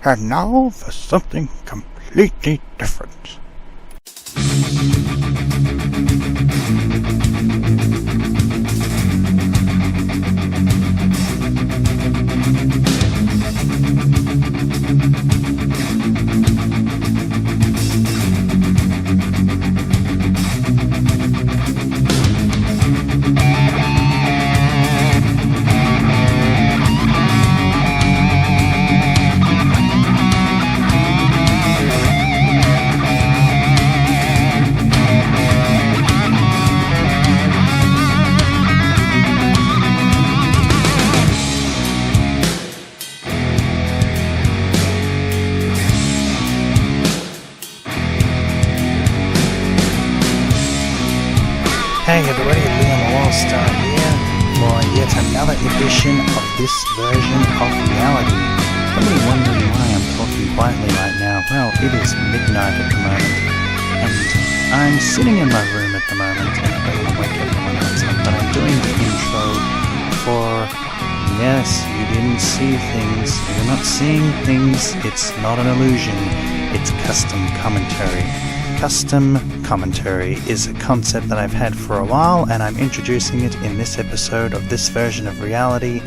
And now for something completely different. Hey everybody, Liamo here for yet another edition of this version of reality. Probably wondering why I'm talking quietly right now. Well, it is midnight at the moment, and I'm sitting in my room at the moment, and I don't want to wake everyone else up, but I'm doing the intro for, yes, you didn't see things, you're not seeing things, it's not an illusion, it's custom commentary. Custom commentary is a concept that I've had for a while, and I'm introducing it in this episode of this version of reality.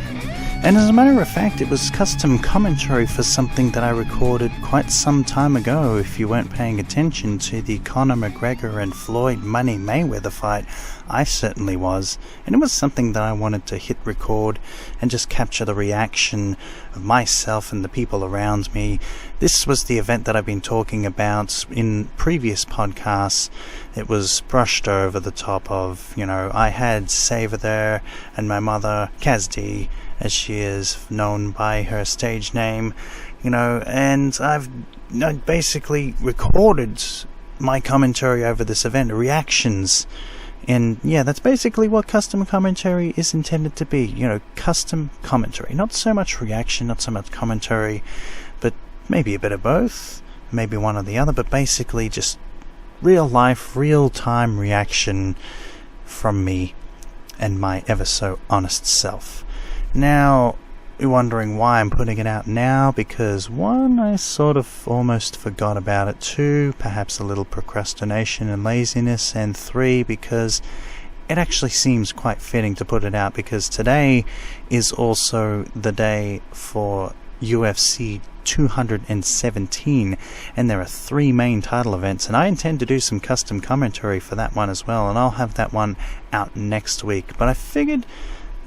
And as a matter of fact, it was custom commentary for something that I recorded quite some time ago. If you weren't paying attention to the Conor McGregor and Floyd Money Mayweather fight, I certainly was. And it was something that I wanted to hit record and just capture the reaction of myself and the people around me. This was the event that I've been talking about in previous podcasts. It was brushed over the top of, I had Saever there, and my mother, Kazdi, as she is known by her stage name, and I've basically recorded my commentary over this event, reactions. And yeah, that's basically what custom commentary is intended to be, custom commentary. Not so much reaction, not so much commentary, but maybe a bit of both, maybe one or the other, but basically just real life, real time reaction from me and my ever so honest self. Now, you're wondering why I'm putting it out now, because one, I sort of almost forgot about it, two, perhaps a little procrastination and laziness, and three, because it actually seems quite fitting to put it out, because today is also the day for UFC 217, and there are 3 main title events, and I intend to do some custom commentary for that one as well, and I'll have that one out next week. But I figured,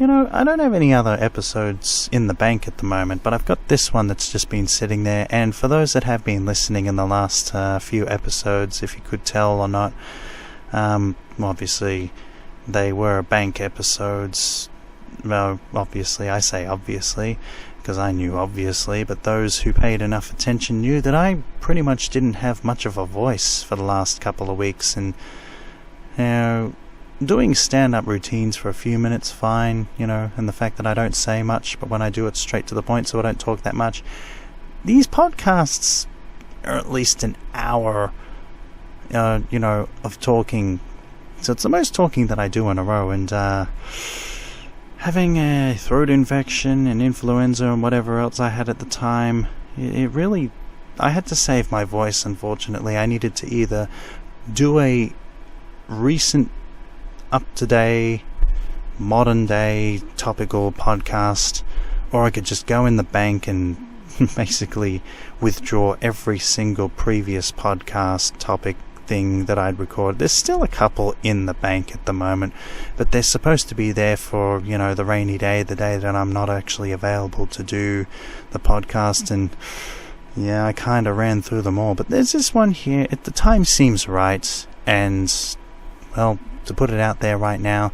I don't have any other episodes in the bank at the moment, but I've got this one that's just been sitting there. And for those that have been listening in the last few episodes, if you could tell or not, obviously they were bank episodes. Well, obviously, I say obviously, because I knew obviously, but those who paid enough attention knew that I pretty much didn't have much of a voice for the last couple of weeks, and doing stand-up routines for a few minutes, fine, and the fact that I don't say much, but when I do, it's straight to the point, so I don't talk that much. These podcasts are at least an hour, of talking, so it's the most talking that I do in a row, and having a throat infection and influenza and whatever else I had at the time, it really, I had to save my voice, unfortunately. I needed to either do a recent up-to-date, modern-day, topical podcast, or I could just go in the bank and basically withdraw every single previous podcast topic thing that I'd recorded. There's still a couple in the bank at the moment, but they're supposed to be there for, the rainy day, the day that I'm not actually available to do the podcast, and yeah, I kind of ran through them all. But there's this one here, the time seems right, and, well, to put it out there right now,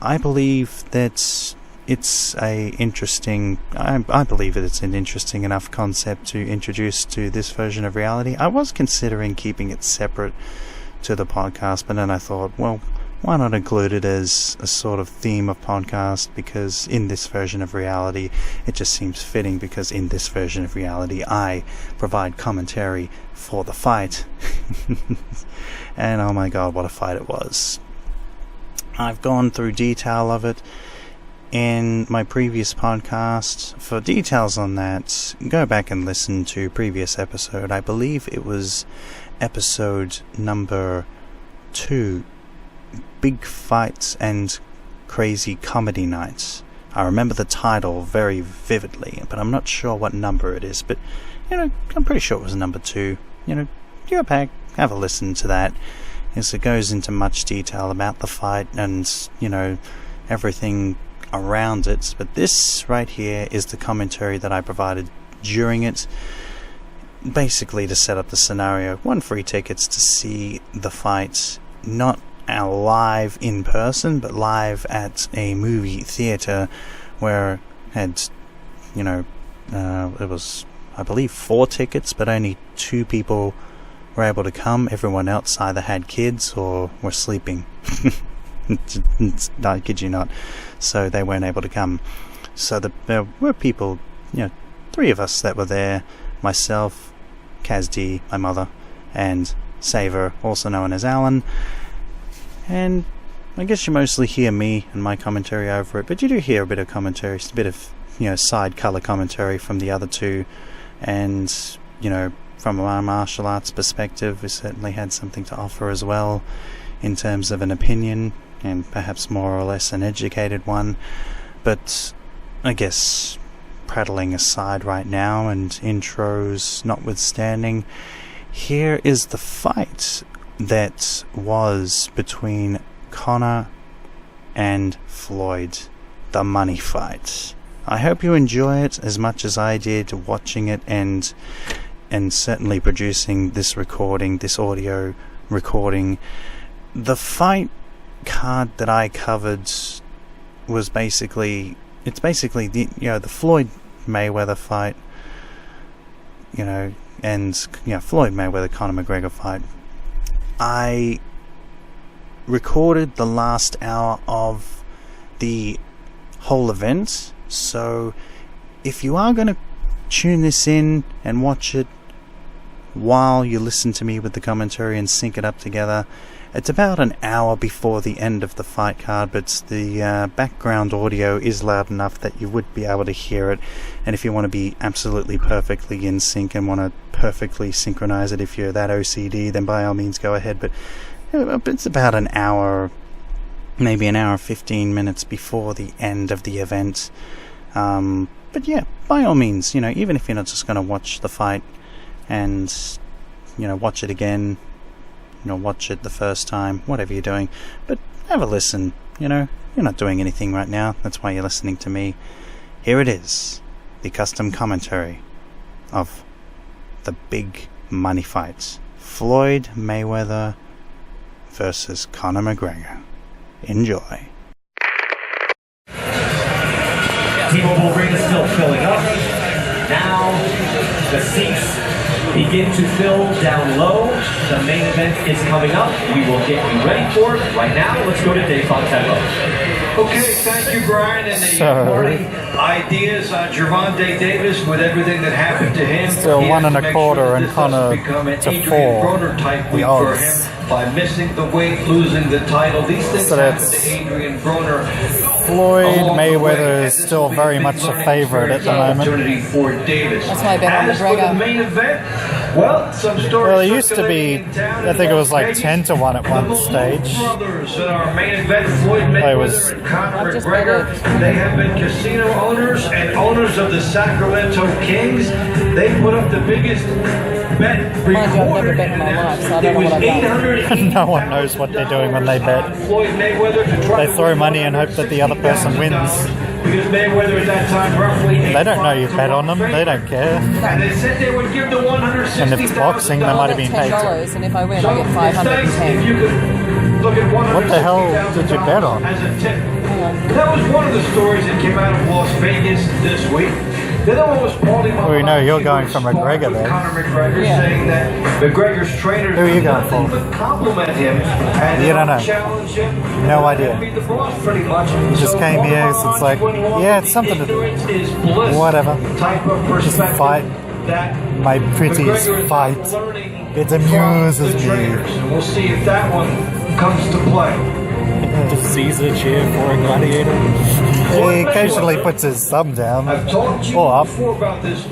I believe that it's I believe that it's an interesting enough concept to introduce to this version of reality. I was considering keeping it separate to the podcast, but then I thought, well, why not include it as a sort of theme of podcast, because in this version of reality it just seems fitting, because in this version of reality I provide commentary for the fight. And oh my god, what a fight it was. I've gone through detail of it. in my previous podcast. For details on that, go back and listen to previous episode. I believe it was episode number 2, Big Fights and Crazy Comedy Nights. I remember the title very vividly, but I'm not sure what number it is. But, I'm pretty sure it was number 2. Go back, have a listen to that, as it goes into much detail about the fight and, everything around it. But this right here is the commentary that I provided during it, basically to set up the scenario. 1 free tickets to see the fight, not live in person, but live at a movie theater, where had it was, I believe, 4 tickets, but only 2 people were able to come. Everyone else either had kids or were sleeping. I kid you not. So they weren't able to come. So there were people, 3 of us that were there: myself, Kazdi, my mother, and Saever, also known as Alan. And I guess you mostly hear me and my commentary over it, but you do hear a bit of commentary, just a bit of, side colour commentary from the other 2. And, from our martial arts perspective, we certainly had something to offer as well, in terms of an opinion, and perhaps more or less an educated one. But I guess, prattling aside right now, and intros notwithstanding, here is the fight that was between Conor and Floyd, the money fight. I hope you enjoy it as much as I did watching it, and certainly producing this recording, this audio recording. The fight card that I covered was basically the Floyd Mayweather fight, and Floyd Mayweather Conor McGregor fight. I recorded the last hour of the whole event, so if you are going to tune this in and watch it while you listen to me with the commentary and sync it up together, it's about an hour before the end of the fight card, but the background audio is loud enough that you would be able to hear it. And if you want to be absolutely perfectly in sync and want to perfectly synchronize it, if you're that OCD, then by all means go ahead. But it's about an hour, maybe an hour 15 minutes before the end of the event. But yeah, by all means, even if you're not just going to watch the fight and watch it again, watch it the first time, whatever you're doing, but have a listen. You're not doing anything right now, that's why you're listening to me. Here it is, the custom commentary of the big money fights, Floyd Mayweather versus Conor McGregor. Enjoy. T-Mobile Arena still filling up. Now the seats begin to fill down low. The main event is coming up. We will get you ready for it. Right now, let's go to Dave Fontello. Okay, thank you, Brian. And the party ideas on Gervonta Davis with everything that happened to him. Still 1 1/4 and Conor to 4. The odds. By missing the weight, losing the title. These things So happen that's to Adrian Broner. Floyd Mayweather is still very much a favourite at the moment. Opportunity for Davis. That's why I bet on As for McGregor. the main event, well, some stories. Well, it used to be, I think it was like 10 to 1 at one stage. Brothers in our main event, Floyd It Mayweather was- and Conor I've just McGregor. bet They have been casino owners and owners of the Sacramento Kings. They put up the biggest bet Mind you, I've never recorded bet in in my that. life, so I don't know It what was I've done. 880,000 No one knows what they're doing when they bet. Floyd Mayweather to try They to throw win money and hope that the other person wins. Because Mayweather at that time roughly They don't know you bet on them, they don't care. And they said they would give the $160,000. And if it's boxing, they might I have bet been paid. $10, and if I win, I get If 510. you could look at What the hell did you bet on? as a tip. That was one of the stories that came out of Las Vegas this week. The other one was Paulie Well, we know you're Malignaggi going was for talking McGregor with there. Conor McGregor Yeah. saying that McGregor's trainers Who are you did going nothing for? but compliment him and You don't know. challenge him. No idea. Be the boss pretty much. Just came here, so it's like, yeah, it's something to do. Whatever. Type of Just perspective fight. that My prettiest McGregor is fight. learning It from amuses the me. trainers. And we'll see if that one comes to play. Does Caesar cheer for a gladiator? He occasionally puts his thumb down I've talked to you or up. before about this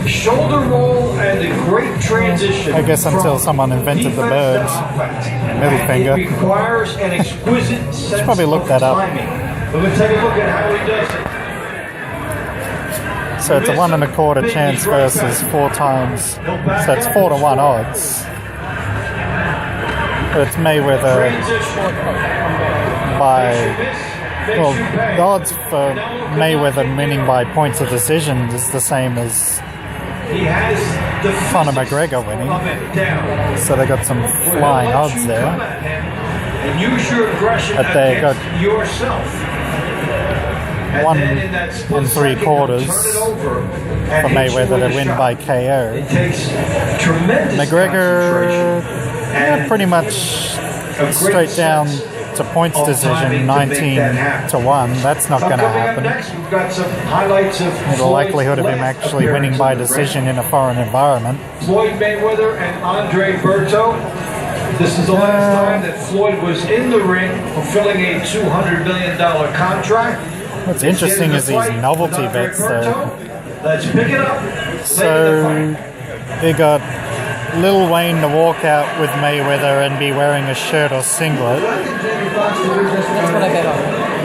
shoulder roll and the great transition. I guess until someone invented the bird middle finger. It requires an exquisite sense probably look of that up. timing. We're going to take a look at how he does it. So it's a 1 1/4 chance versus 4 times. So it's 4 to 1 odds. But it's Mayweather by, well, the odds for Mayweather winning by points of decision is the same as He has the Conor McGregor winning. So they got some flying odds there. And use your aggression But they got against yourself. And 1 then in that split 3/4 second, turn it over for and hit you Mayweather with to a win shot. by KO. It takes tremendous McGregor, concentration. pretty much straight down to points decision, 19 to 1. That's not going to Coming up happen. next, we've got some highlights of The likelihood of him actually winning by decision in a foreign environment. Floyd Mayweather and Andre Berto. This is the last time that Floyd was in the ring fulfilling a $200 million contract. What's interesting is these novelty bets, though. Let's pick it up. So they got Lil Wayne to walk out with Mayweather and be wearing a shirt or singlet. That's what I bet on.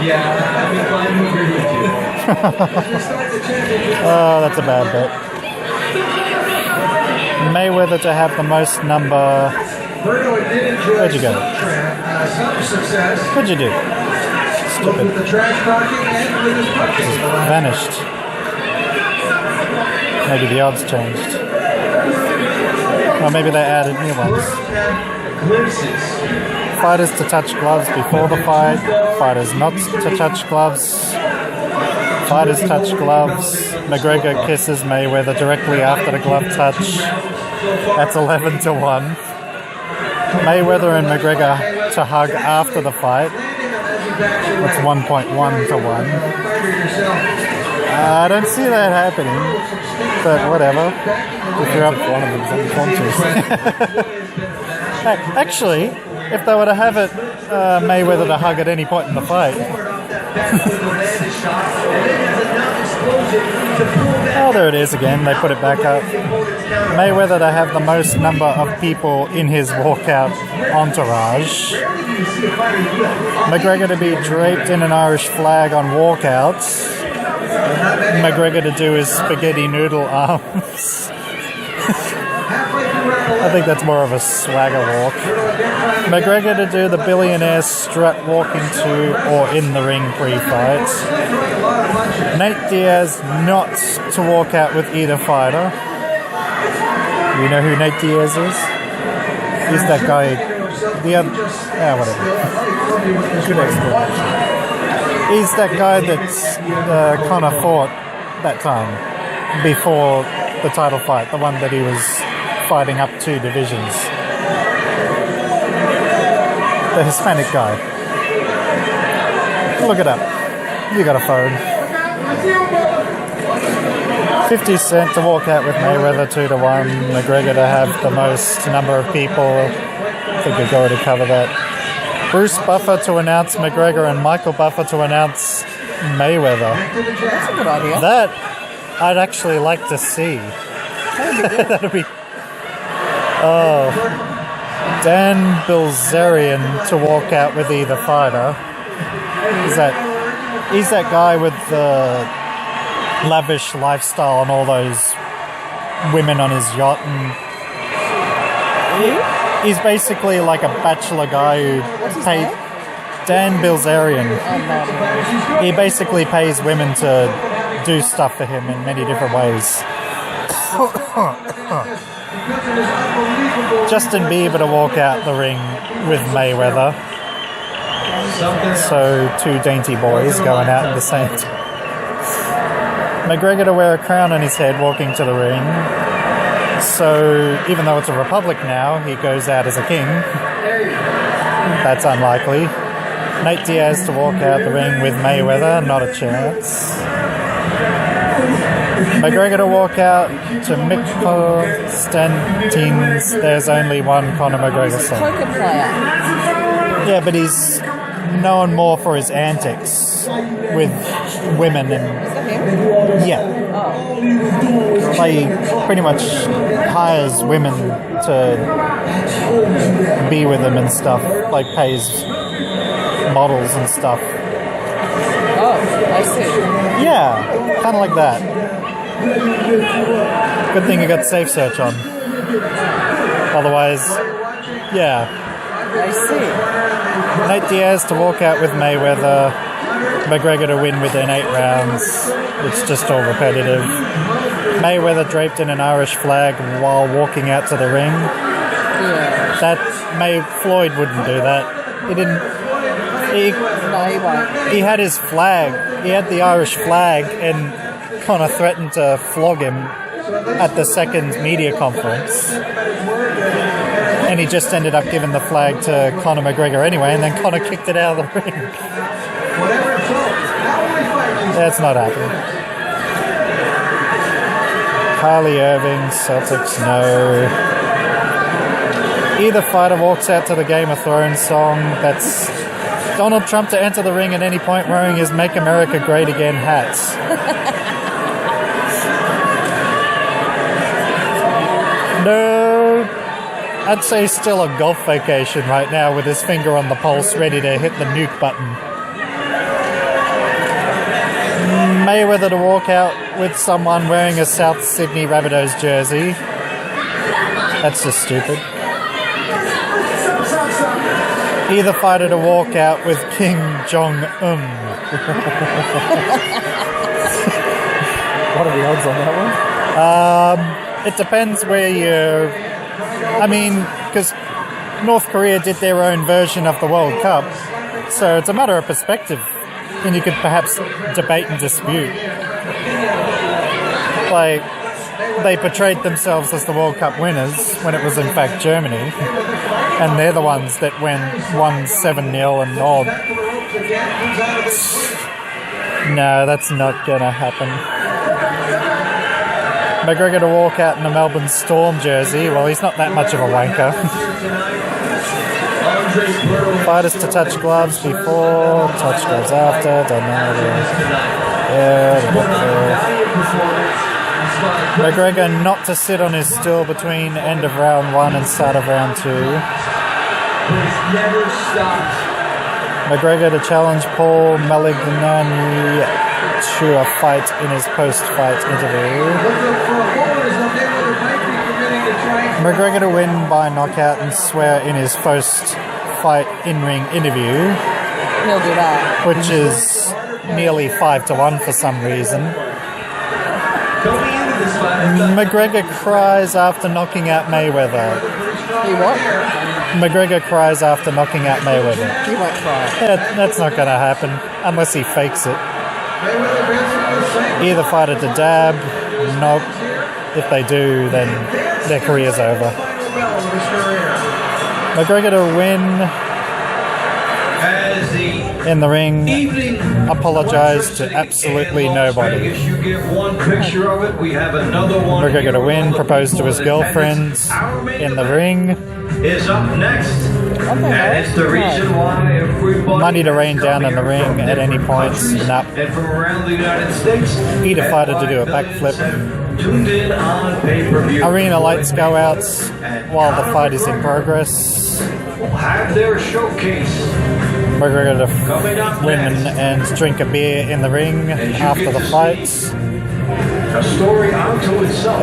Yeah, I've been glad to agree with you. Oh, that's a bad bet. Mayweather to have the most number. Where'd you go? Some success, What'd you do? both Stupid. with the trash talking and with his punching. Vanished. Maybe the odds changed. Or maybe they added new ones. Glimpses. Fighters to touch gloves before the fight. Fighters not to touch gloves. Fighters touch gloves. McGregor kisses Mayweather directly after the glove touch. That's 11 to 1. Mayweather and McGregor to hug after the fight. That's 1.1 to 1. I don't see that happening, but whatever. If you're up, one of them's unconscious. Actually, if they were to have it, Mayweather to hug at any point in the fight. Oh, there it is again. They put it back up. Mayweather to have the most number of people in his walkout entourage. McGregor to be draped in an Irish flag on walkouts. McGregor to do his spaghetti noodle arms. I think that's more of a swagger walk. McGregor to do the billionaire strut walk into or in the ring pre-fight. Nate Diaz not to walk out with either fighter. You know who Nate Diaz is? He's that guy. The other, whatever. Good explanation. He's that guy that Conor fought that time before the title fight, the one that he was fighting up 2 divisions. The Hispanic guy. Look it up. You got a phone. 50 Cent to walk out with Mayweather 2 to 1. McGregor to have the most number of people. I think we've already covered that. Bruce Buffer to announce McGregor and Michael Buffer to announce Mayweather. That's a good idea. That I'd actually like to see. That'd be. Oh. Dan Bilzerian to walk out with either fighter. He's that guy with the lavish lifestyle and all those women on his yacht, and he's basically like a bachelor guy who paid Dan Bilzerian. He basically pays women to do stuff for him in many different ways. Justin Bieber to walk out the ring with Mayweather. So 2 dainty boys going out at the same time. McGregor to wear a crown on his head walking to the ring. So even though it's a republic now, he goes out as a king. That's unlikely. Nate Diaz to walk out the ring with Mayweather, not a chance. McGregor to walk out to Mick Constantine's There's Only One Conor McGregor song. Poker player. Yeah, but he's known more for his antics with women and Is that him? yeah. Oh. Like, he pretty much hires women to be with him and stuff, like pays models and stuff. Oh, I see. Yeah, kind of like that. Good thing you got safe search on. Otherwise, yeah. I see. Nate Diaz to walk out with Mayweather. McGregor to win within 8 rounds. It's just all repetitive. Mayweather draped in an Irish flag while walking out to the ring. Yeah. Floyd wouldn't do that. He didn't. No, he won't. He had his flag. He had the Irish flag and Conor threatened to flog him at the second media conference. And he just ended up giving the flag to Conor McGregor anyway, and then Conor kicked it out of the ring. That's not happening. Kylie Irving, Celtics, no. Either fighter walks out to the Game of Thrones song. That's Donald Trump to enter the ring at any point wearing his Make America Great Again hats. No, I'd say still a golf vacation right now with his finger on the pulse ready to hit the nuke button. Mayweather to walk out with someone wearing a South Sydney Rabbitohs jersey. That's just stupid. Either fighter to walk out with Kim Jong-un. What are the odds on that one? It depends where you're... I mean, because North Korea did their own version of the World Cup, so it's a matter of perspective, and you could perhaps debate and dispute. Like, they portrayed themselves as the World Cup winners when it was in fact Germany, and they're the ones that won 7-0 and all. No, that's not gonna happen. McGregor to walk out in a Melbourne Storm jersey. Well, he's not that much of a wanker. Fighters to touch gloves before, touch gloves after. Don't know. McGregor not to sit on his stool between end of round 1 and start of round 2. McGregor to challenge Paul Malignani to a fight in his post-fight interview. McGregor to win by knockout and swear in his post-fight in-ring interview. He'll do that. Which is nearly 5-1 for some reason. McGregor cries after knocking out Mayweather. He what? McGregor cries after knocking out Mayweather. He won't cry. That's not going to happen unless he fakes it. Either fighter to dab. Nope. If they do, then their career's over. McGregor to win in the ring, apologise to absolutely nobody. McGregor to win, propose to his girlfriend in the ring. Is up next. And it's the reason why everybody... Money to rain down in the ring at any point. Nope. And from around the United States... Either fighter to do a backflip. Tuned in on pay-per-view. Arena lights go out while the fight is in progress. Will have their showcase. McGregor to win and drink a beer in the ring after the fight. A story unto itself.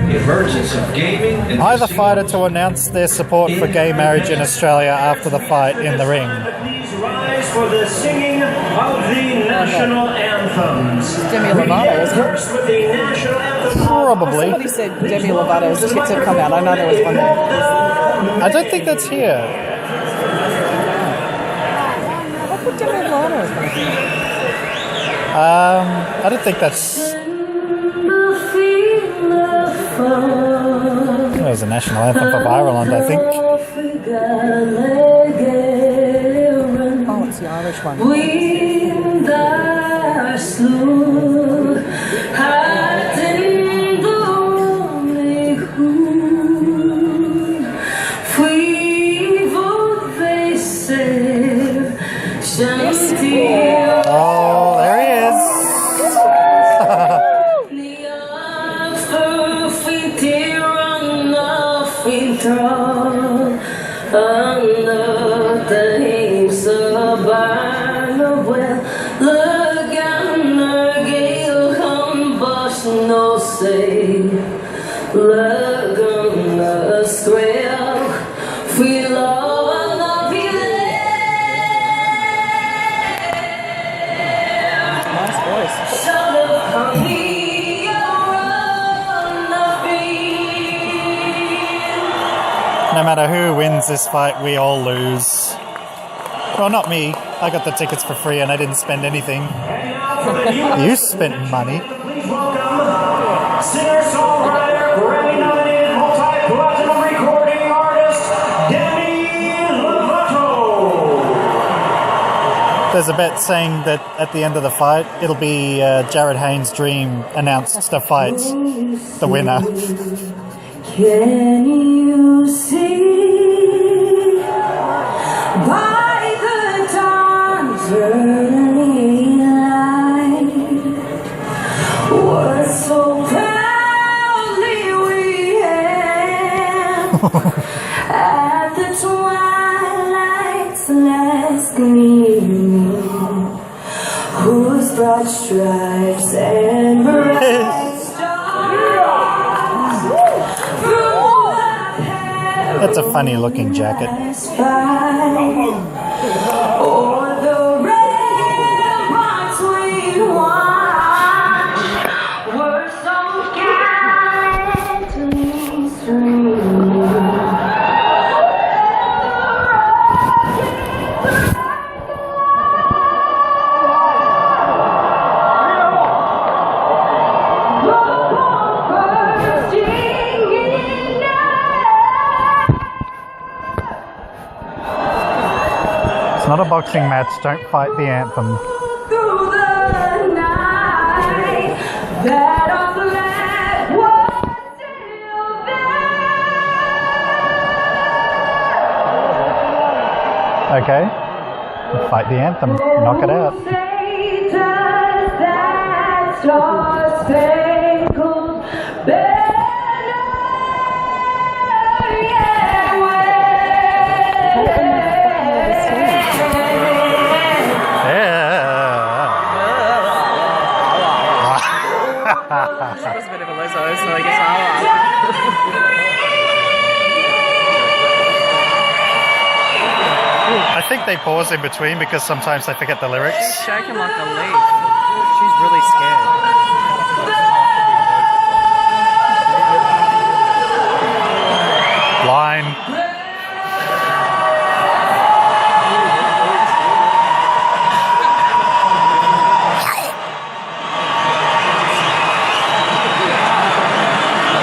The emergence of gaming. Either fighter to announce their support for gay marriage in Australia after the fight in the ring. Please rise for the singing of the national anthems. Demi Lovato, isn't it? First with the national anthem. Probably. Somebody said Demi Lovato's tits have come out. I know there was one there. I don't think that's here. What would Demi Lovato have come I don't think that's... It was a national anthem of Ireland, I think. Oh, it's the Irish one. thrown under the heaps of burn. Well, the gunner gave combustion, no say. The gunner square, free love, love you there. Nice voice. Shout of honey. No matter who wins this fight, we all lose. Well, not me. I got the tickets for free and I didn't spend anything. You spent money. Please welcome singer-songwriter, Grammy-nominated, multi-platinum recording artist, Demi Lovato. There's a bet saying that at the end of the fight, it'll be Jared Haynes' dream announced to fight the winner. Can you see by the dawn's early light what so proudly we hailed at the twilight's last gleaming, whose broad stripes and bright stars. That's a funny looking jacket. Or the ramparts we watched were so gallantly streaming. It's not a boxing match, don't fight the anthem. Through the night, that our flag was still there. Okay? Fight the anthem, knock it out. Say does that star-spangled banner yet wave? That was a bit of a Lizzo, so I guess I think they pause in between because sometimes they forget the lyrics. She's shaking like a leaf. She's really scared. Line.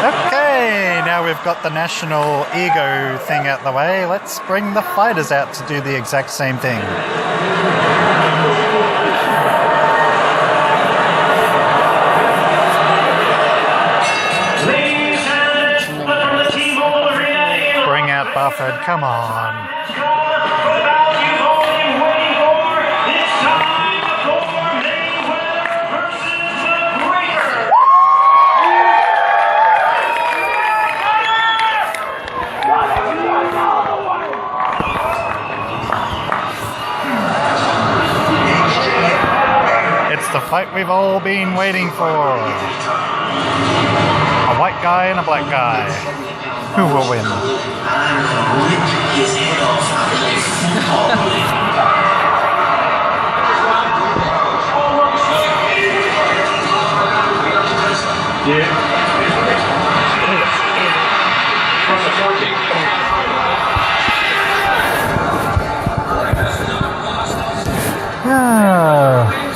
Okay, now we've got the national ego thing out the way. Let's bring the fighters out to do the exact same thing. Bring out Buffett, come on. It's the fight we've all been waiting for. A white guy and a black guy. Who will win?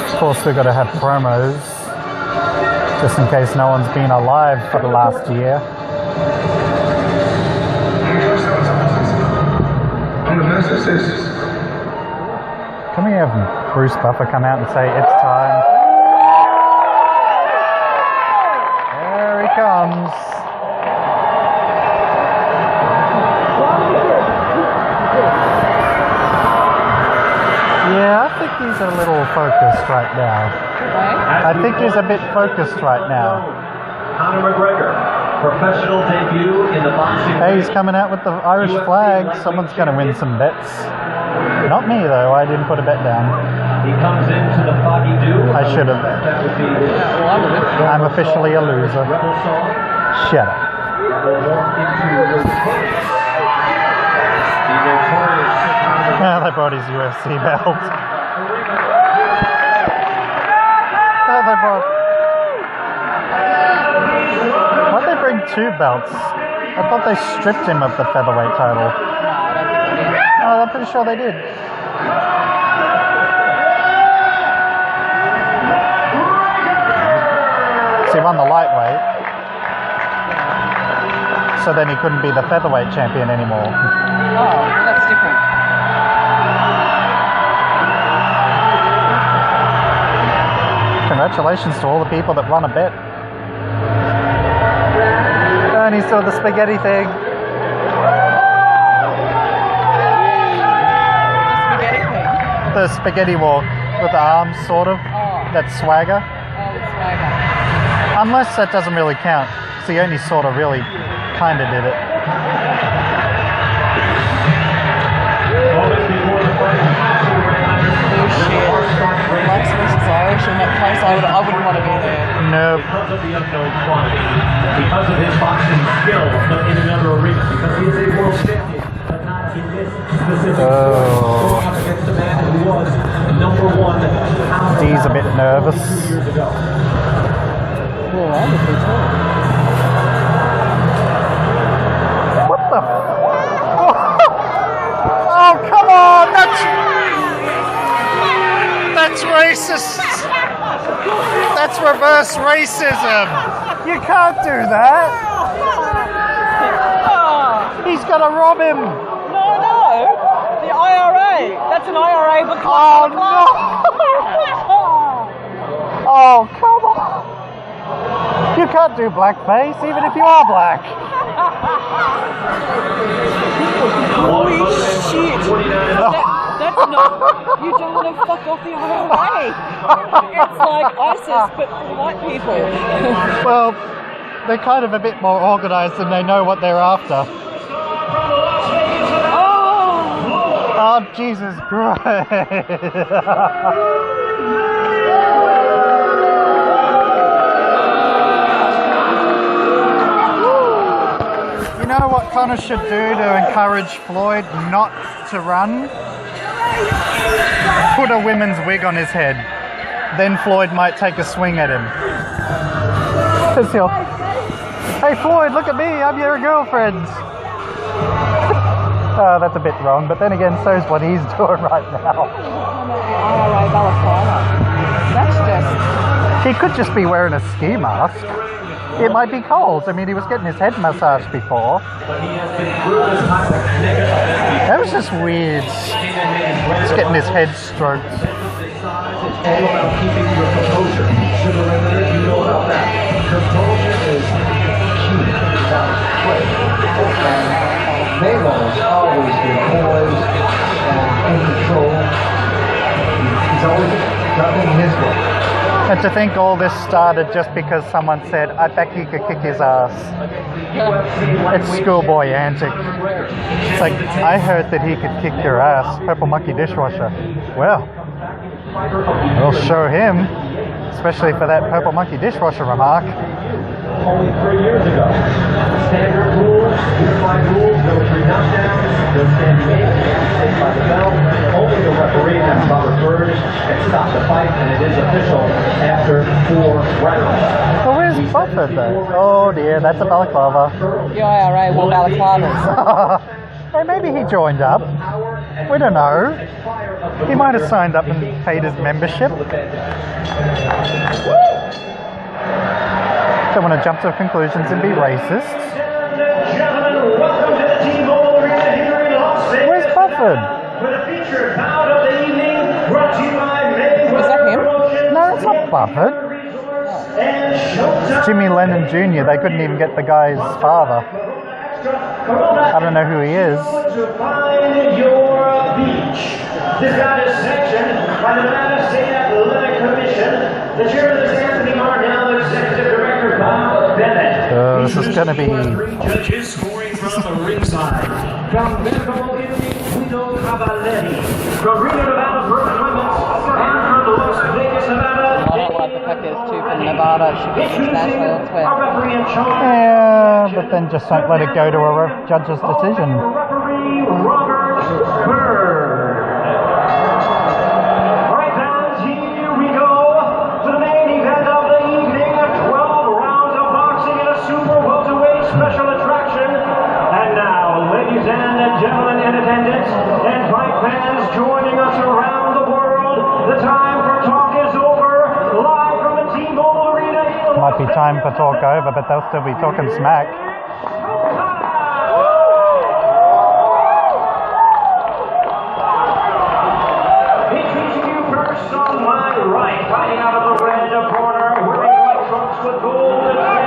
Of course, we've got to have promos, just in case no one's been alive for the last year. Can we have Bruce Buffer come out and say, it's time? There he comes. Yeah, I think he's a little focused right now. I think he's a bit focused right now. Conor McGregor professional debut in the boxing. Hey, he's coming out with the Irish flag. Someone's going to win some bets. Not me, though. I didn't put a bet down. He comes into the Foggy Dew. I should have. That would be I'm officially a loser. Rebel song. Shut up. Ah, they brought his UFC belt. Oh, they brought... Why'd they bring 2 belts? I thought they stripped him of the featherweight title. Oh, I'm pretty sure they did. So he won the lightweight. So then he couldn't be the featherweight champion anymore. Oh, well, that's different. Congratulations to all the people that won a bet. And he saw the spaghetti thing. Spaghetti thing? The spaghetti walk with the arms, sort of. Oh. That swagger. Oh, it's swagger. Unless that doesn't really count. So he only sort of really kind of did it. Blacks versus Irish in that place, I wouldn't want to be there. No. Because of the unknown quantity, because of his boxing skill, but in another arena, because he is a world champion, but not in this specific sport. Going up against a man who was number 1. Dee's a bit nervous. 2 years ago. Well, I would be too. What the? Oh, come on! That's racist! That's reverse racism! You can't do that! He's gonna rob him! No! The IRA! That's an IRA book. Oh no! Oh, come on! You can't do blackface, even if you are black. Holy shit! That's not. You don't want to fuck off the IRA. It's like ISIS, but for white people. Well, they're kind of a bit more organised and they know what they're after. Oh, Jesus Christ. You know what Connor should do to encourage Floyd not to run? Put a women's wig on his head. Then Floyd might take a swing at him. Hey Floyd, look at me, I'm your girlfriend. Oh, that's a bit wrong, but then again, so's what he's doing right now. IRA balaclava. That's just... He could just be wearing a ski mask. It might be cold. I mean, he was getting his head massaged before. That was just weird. He's getting his head stroked. It's all about keeping your composure. Sugar Ray Leonard, you know about that. Composure is key. And Mayweather's always been poised and in control. He's always done it his way. And to think all this started just because someone said, I bet he could kick his ass. It's schoolboy antic. It's like, I heard that he could kick your ass. Purple Monkey Dishwasher. Well, we'll show him. Especially for that Purple Monkey Dishwasher remark. Only 3 years ago. Standard rules, unified rules, no 3 knockdowns, no standing eight, saved by the bell. Only the referee, that's Robert Burge, can stop the fight, and it is official after 4 rounds. Well, where's Buffett though? Oh dear, that's a balaclava. The IRA won balaclavas. Hey, maybe he joined up. We don't know. He might have signed up and paid his membership. Don't want to jump to conclusions and be racist. Where's Buffett? Is that him? No, it's not Buffett. It's Jimmy Lennon Jr. They couldn't even get the guy's father. I don't know who he is. This is sanctioned by the Nevada State Athletic Commission. The chairman of this, Anthony Marnell, Executive Director Bob Bennett. So this is going to be... Judges scoring from the ringside. From Bengal, Italy, Guido Cavaletti. From Reno, Nevada, Brooklyn Lemons. And from Las Vegas, Nevada. I don't like the fact there's two from Nevada. It should be international elsewhere. Our referee in charge. Yeah, but then just don't let it go to a judge's decision. Referee Robert Bird. All right, fans, here we go to the main event of the evening. 12 rounds of boxing in a super welterweight special attraction. And now, ladies and gentlemen in attendance, and fight fans joining us around the world, the time for talk is over. Live from the T-Mobile Arena. Might be time for talk over, but they'll still be talking smack. Introducing you first on my right, fighting out of the red corner, wearing white trunks with gold and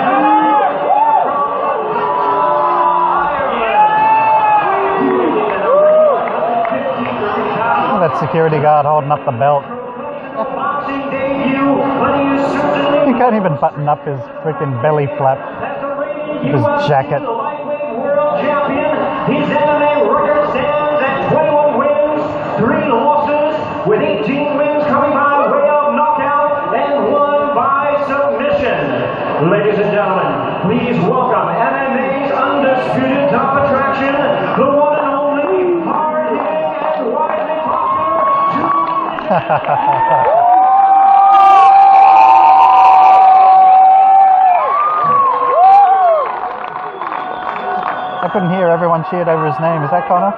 Oh, that security guard holding up the belt. boxing debut, but he is certainly He can't even button up his freaking belly flap. His jacket. lightweight world champion. His MMA record stands at 21 wins, 3 losses, with 18 wins coming by way of knockout and 1 by submission. Ladies and gentlemen, please welcome MMA's undisputed top attraction, the one and only hard-hitting and widely popular I couldn't hear, everyone cheered over his name. Is that Connor?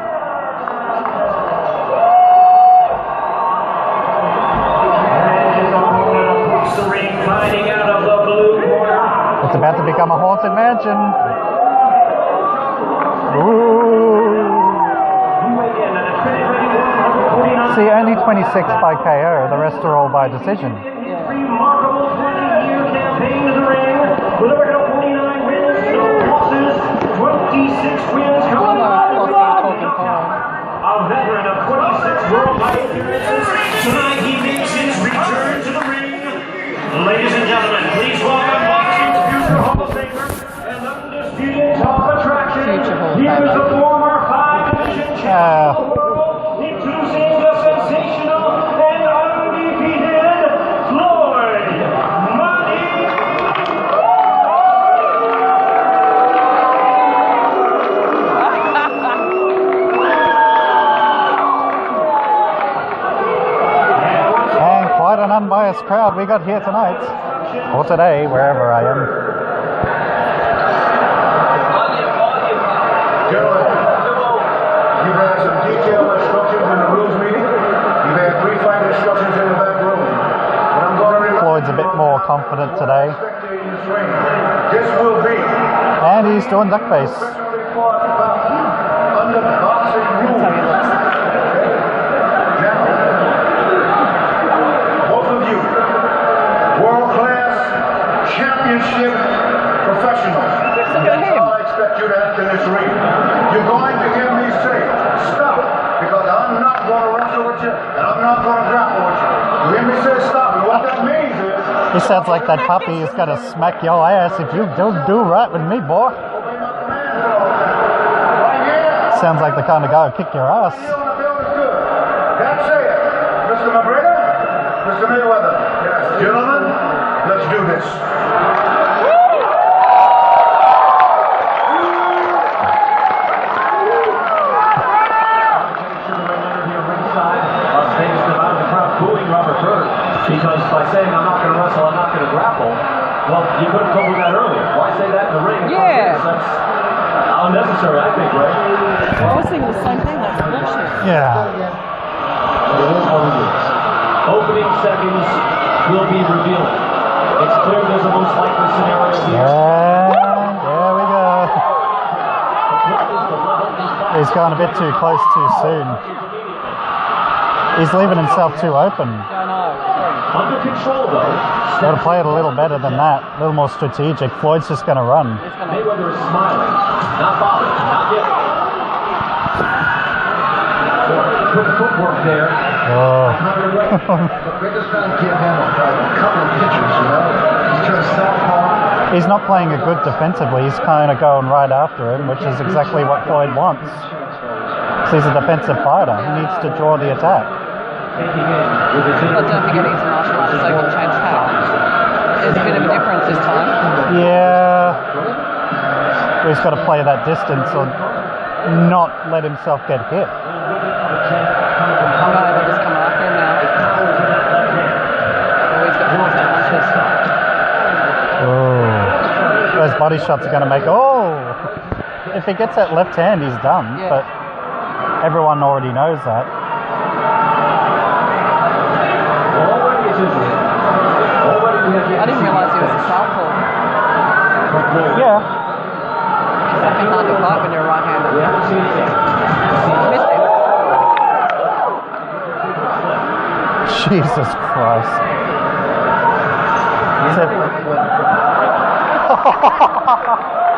It's about to become a haunted mansion. Ooh. See, only 26 by KO. The rest are all by decision. remarkable 20-year campaign in the ring with a record of 49 wins, no losses, 26 wins coming out of a veteran of 26 worldwide appearances. Tonight he makes his return to the ring. Ladies and gentlemen, please welcome boxing's future Hall of Famer and undisputed top attraction. Here is the former 5-division champion of the world, introducing the sensational and undefeated Floyd Money. And quite an unbiased crowd we got here tonight. Or today, wherever I am. Gentlemen, you've had some detailed instructions in the rules meeting. You've had 3 fight instructions in the back room. But I'm going to remind Floyd's a bit more confident today. spectating this ring. This will be And he's doing duck face. professionally fought bout under boxing rules. Now, both of you, world-class championship professionals. That's all I expect you to act in this ring. You're going to hear me say, stop, because I'm not going to wrestle with you, and I'm not going to grapple with you. You hear me say stop, and what that means is, He sounds like that puppy who's gonna smack your ass if you don't do right with me, boy. obey my command, fellas. Right here. Sounds like the kind of guy who'll kick your ass. Feel I feel is good. That's it. Mr. McGregor, Mr. Mayweather. Yes, gentlemen, let's do this. Las Vegas, Nevada, the crowd booing Robert Bird because by saying I'm not going to wrestle, I'm not going to grapple. Well, you could have told me that earlier. Why say that in the ring? Yeah. That's unnecessary, I think, right? I was thinking the same thing. That's bullshit. Yeah. It is what it is. Opening seconds will be revealing. It's clear there's a most likely scenario here. And there we go. He's gone a bit too close too soon. He's leaving himself too open. I know. Under control, though. Got to play it a little better than that. A little more strategic. Floyd's just going to run. Mayweather is smiling, not bothered, not yet. Good footwork there. Oh. The biggest man can't handle a couple of pitches, you know. He's trying to southpaw. He's not playing a good defensively. He's kind of going right after him, which is exactly what Floyd wants. So he's a defensive fighter. He needs to draw the attack. But don't forget he's a martial artist, so he can change tack. There's a bit of a difference this time. Yeah. He's got to play that distance or not let himself get hit. Mayweather's coming after him now. Oh, he's got constant punches. Oh. Those body shots are going to make... Oh! If he gets that left hand, he's done. Yeah. But everyone already knows that. I didn't realise he was a southpaw. Yeah. It's fucking hard to fight when you're a right-hander. Missed him. Jesus Christ.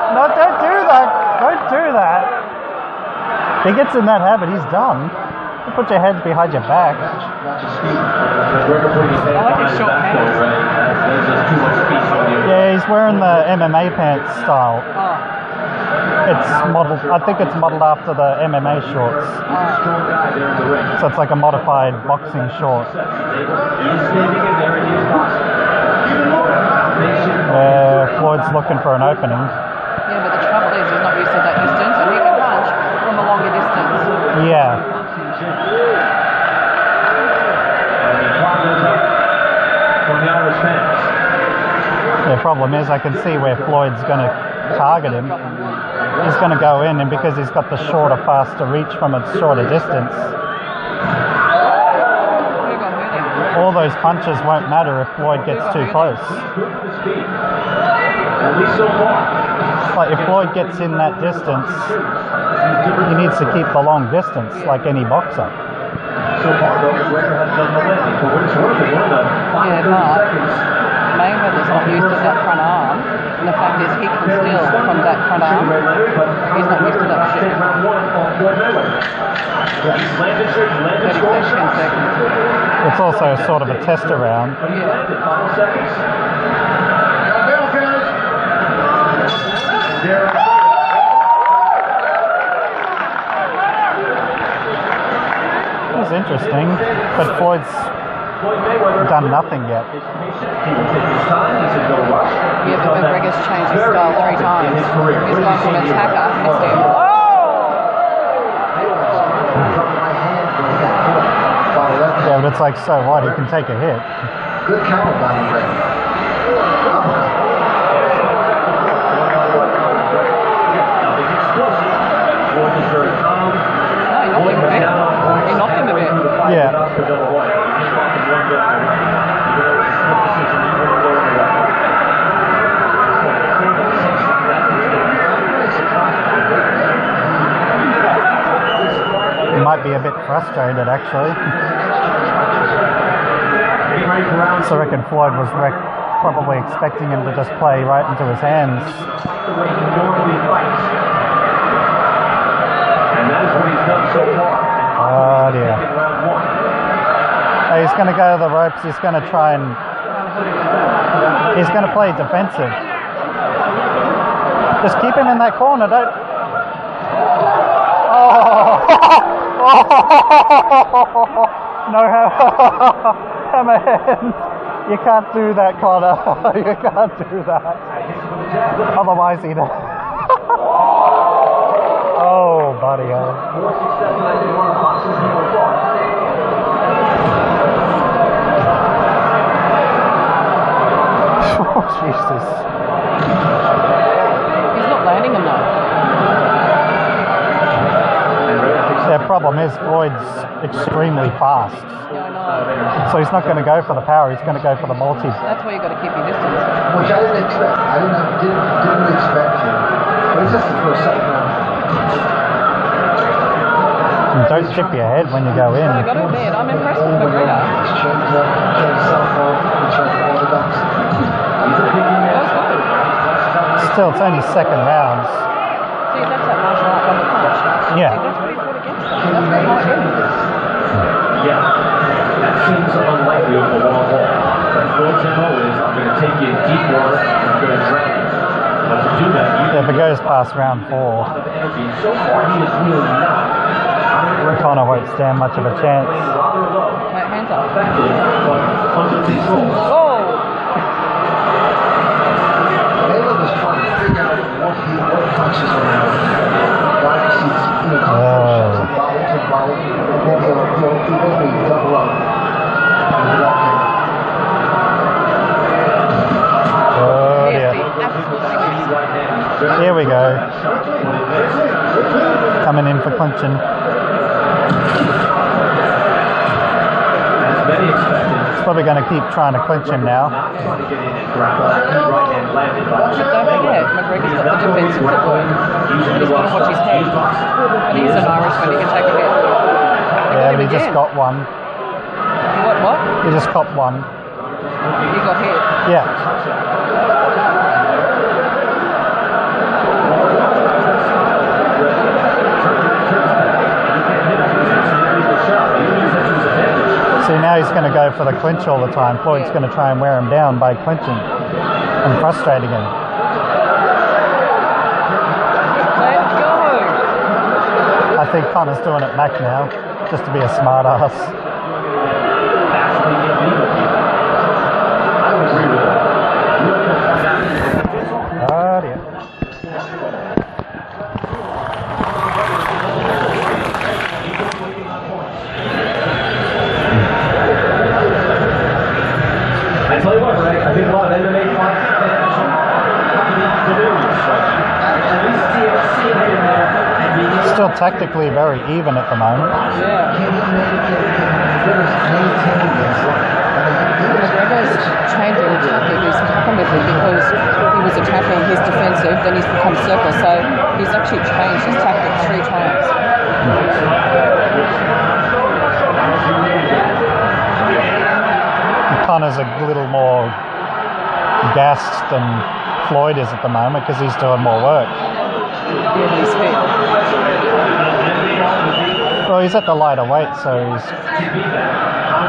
No, don't do that. Don't do that. If he gets in that habit, he's done. You put your head behind your back. I like his short pants. Yeah, he's wearing the MMA pants style. It's modeled. I think it's modeled after the MMA shorts. So it's like a modified boxing short. Floyd's looking for an opening. Yeah, but the trouble is he's not used to that distance, and he can punch from a longer distance. Yeah. The problem is I can see where Floyd's going to target him. He's going to go in, and because he's got the shorter, faster reach from a shorter distance, all those punches won't matter if Floyd gets too close. Like if Floyd gets in that distance, he needs to keep the long distance like any boxer. Yeah, but Mayweather's not used to that front arm, and the fact is he can steal from that front arm. He's not used to that shit. 10 seconds. It's also sort of a tester round. It was interesting, but Floyd's done nothing yet. Yeah, but McGregor's changed his style 3 times. He's gone from attacker, missed him. Yeah, but it's like, so what? He can take a hit. Good counter by McGregor. He knocked him a bit. Yeah. He might be a bit frustrated, actually. So I reckon Floyd was probably expecting him to just play right into his hands. Oh dear. He's going to go to the ropes. He's going to try and... He's going to play defensive. Just keep him in that corner. Don't... Oh! No, hammerhand. You can't do that, Connor. You can't do that. Otherwise he'd... Oh, buddy. Oh, Jesus. He's not landing him though. The problem is Floyd's extremely fast. Yeah, I know. So he's not going to go for the power, he's going to go for the multi. That's why you got to keep your distance. Which I didn't expect. I didn't expect him. But it's just the first second round. And don't chip your head when you go in. I got to admit, I'm impressed with McGregor. He's changed up, changed southpaw, and changed all the backs. Still, it's only second rounds. See, that's that martial art double punch. Yeah. See, that's what he fought against. That's what he fought against. Yeah, that seems unlikely over the long haul. Floyd's MO is, I'm going to take you in deep water and I'm going to drown you. But to do that, Yeah, if it goes past round 4, so far he is really not. Connor won't stand much of a chance. My hands up. Under control. Oh! Mayweather's trying to figure out what punches are out. Why he's, bottle to bottle, then he'll eventually double up. Oh dear. Here we go. Coming in for clinching. It's probably going to keep trying to clinch him now. Don't forget, McGregor's got the defensive football. He's going to watch his head. But he's an Irishman, he can take a hit. Yeah, but he just got one. What? He just copped one. He got hit. Yeah. See, now he's going to go for the clinch all the time. Floyd's going to try and wear him down by clinching and frustrating him. Let's go! I think Connor's doing it back now, just to be a smart ass. Oh dear. I tell you what, Ray, I think a lot of MMA fights Still tactically very even at the moment. McGregor's changing the tactic. He's happened with it because he was attacking his defensive, then he's become circle. So he's actually changed his tactic 3 times. Connor's a little more gassed than Floyd is at the moment because he's doing more work. Yeah, he's fit. Well, he's at the lighter weight, so he's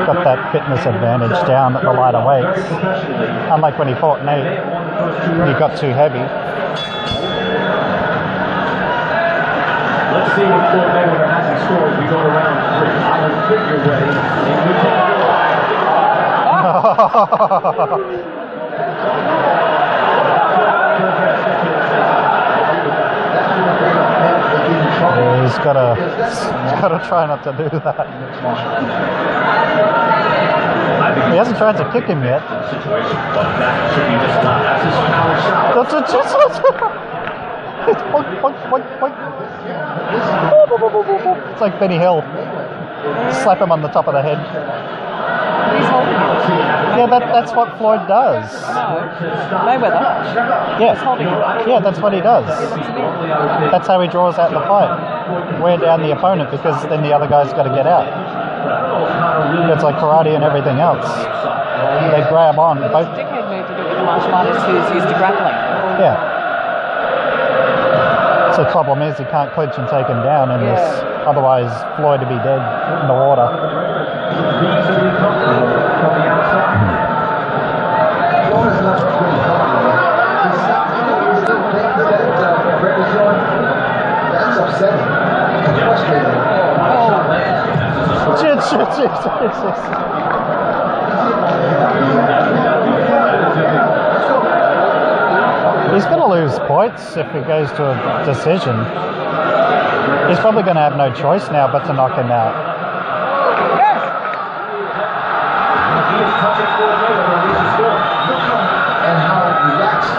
got that fitness advantage down at the lighter weights. Unlike when he fought Nate, he got too heavy. Let's see what Floyd Mayweather has in store as we go to round 3. I will pick your way. And you take Yeah, he's gotta try not to do that. He hasn't tried to kick him yet. That's a It's like Benny Hill. Slap him on the top of the head. He's holding it. Yeah, that's what Floyd does. No. Mayweather. Yeah. He's holding it. Yeah, that's what he does. That's how he draws out the fight. Wear down the opponent because then the other guy's got to get out. It's like karate and everything else. They grab on. Both. Dickhead move to do with the martial artist who's used to grappling. Yeah. So the problem is he can't clinch and take him down in this. Otherwise, Floyd would be dead in the water. That's upsetting. It's frustrating. He's going to lose points if it goes to a decision. He's probably going to have no choice now but to knock him out. And how relaxed.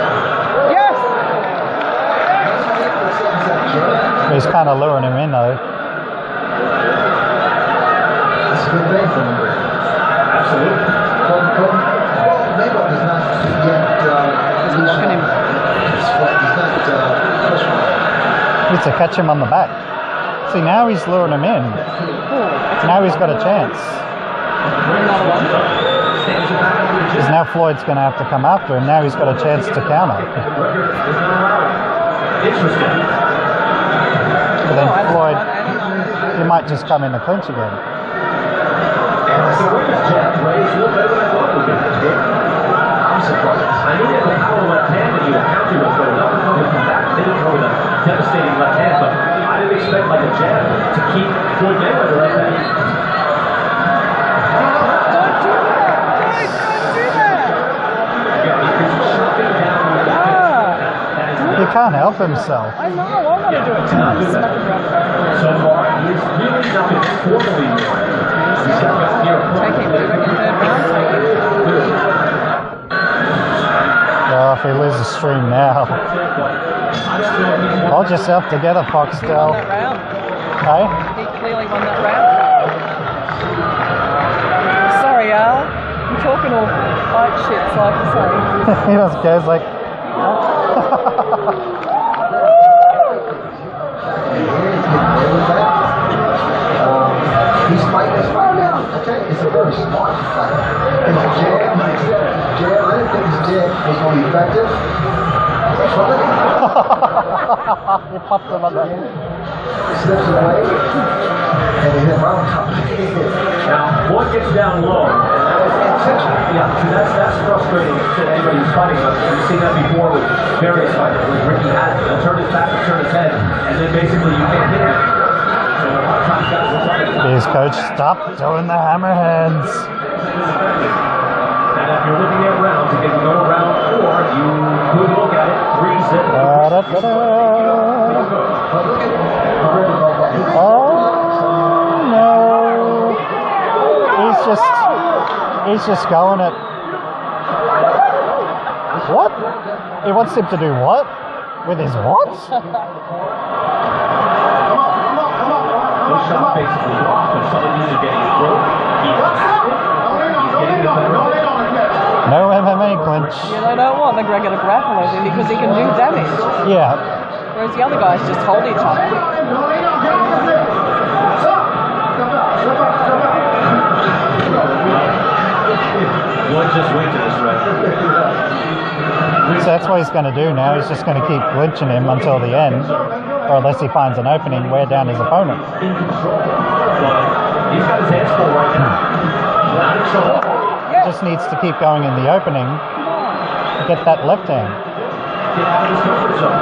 He's kind of luring him in though. It's a good thing for him. Absolutely. But Mayweather does not yet He's locking him. Needs to catch him on the back. See, now he's luring him in. Now he's got a chance. Because now Floyd's going to have to come after him. Now he's got a chance to counter. But then Floyd, he might just come in the clinch again. And I said, where is Jack? Right? He's a little better than I thought it would be. I'm surprised. I knew he had the power left hand that he would counter with, but enough to come back. Didn't go with a devastating left hand, but I didn't expect like a jab to keep Floyd Mayweather like that. He can't help himself. I know, I want to do it too. I'm just smack him around the back. So far, he's really not been formally warned. He's got a fear of Take him, move back in third round, take him. Oh, if he loses stream now. Hold yourself together, Foxtel. That round. Hey? He clearly won that round. Sorry, Al. I'm talking all fight shit, so I can say. He just goes like... He's fighting his fight now. I tell you, it's a very smart fight. His jab, I didn't think his jab was going to be effective. He popped him on that. Slips away, and he hit round top. Now, Floyd gets down low. Yeah, that's frustrating to anybody who's fighting. But we've seen that before with various fighters. With Ricky Hatton, he'll turn his back and turn his head, and then basically you can't hit him. So a lot of times guys will try to... Please, coach, stop doing the hammer hands. And if you're looking at rounds, you can go around 4, you could look at it, freeze it. Oh no! He's just going it. What? He wants him to do what? With his what? Those shots basically block, but some of these are getting through. He's active. He's getting the better of it. No MMA clinch. Yeah, they don't want McGregor to grapple with him because he can do damage. Yeah. Whereas the other guys just hold each other. Floyd just went to this right. So that's what he's going to do now. He's just going to keep glitching him until the end, or unless he finds an opening, wear down his opponent. In control. But he's got his hands full right now. Not in trouble. Just needs to keep going in the opening to get that left hand. Get out of his comfort zone.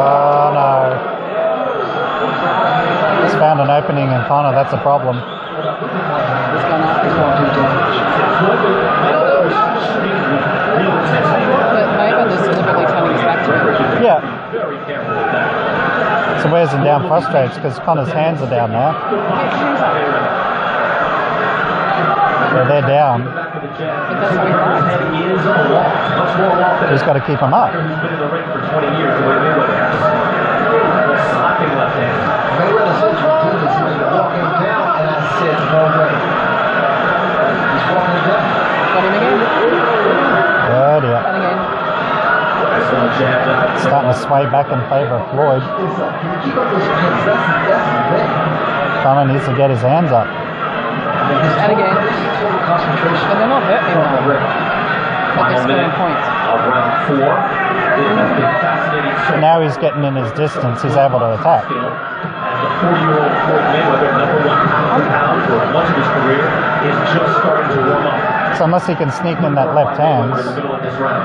Oh no. He's found an opening in Connor, that's a problem. But Mayweather's deliberately turning his back to him. Yeah. So wears him down, frustrates because Connor's hands are down now. Yeah, they're down. He's got to keep him up. He's been in the ring for 20 years, the way Mayweather has. Slapping left hand. Mayweather said you do this, he's walking down, and I said, no way. He's walking down. Got him again. Oh dear. Got him again. Starting to sway back in favour of Floyd. Keep up those hands, that's the thing. Connor needs to get his hands up. And again. Concentration. And they're not hurting him. But they're scoring points. Of round 4. It has been fascinating. So Now he's getting in his distance, he's able to attack. and the 40-year-old Floyd Mayweather, number 1 pound for pound for much of his career, is just starting to warm up. So unless he can sneak in that left hand. In the middle of this round.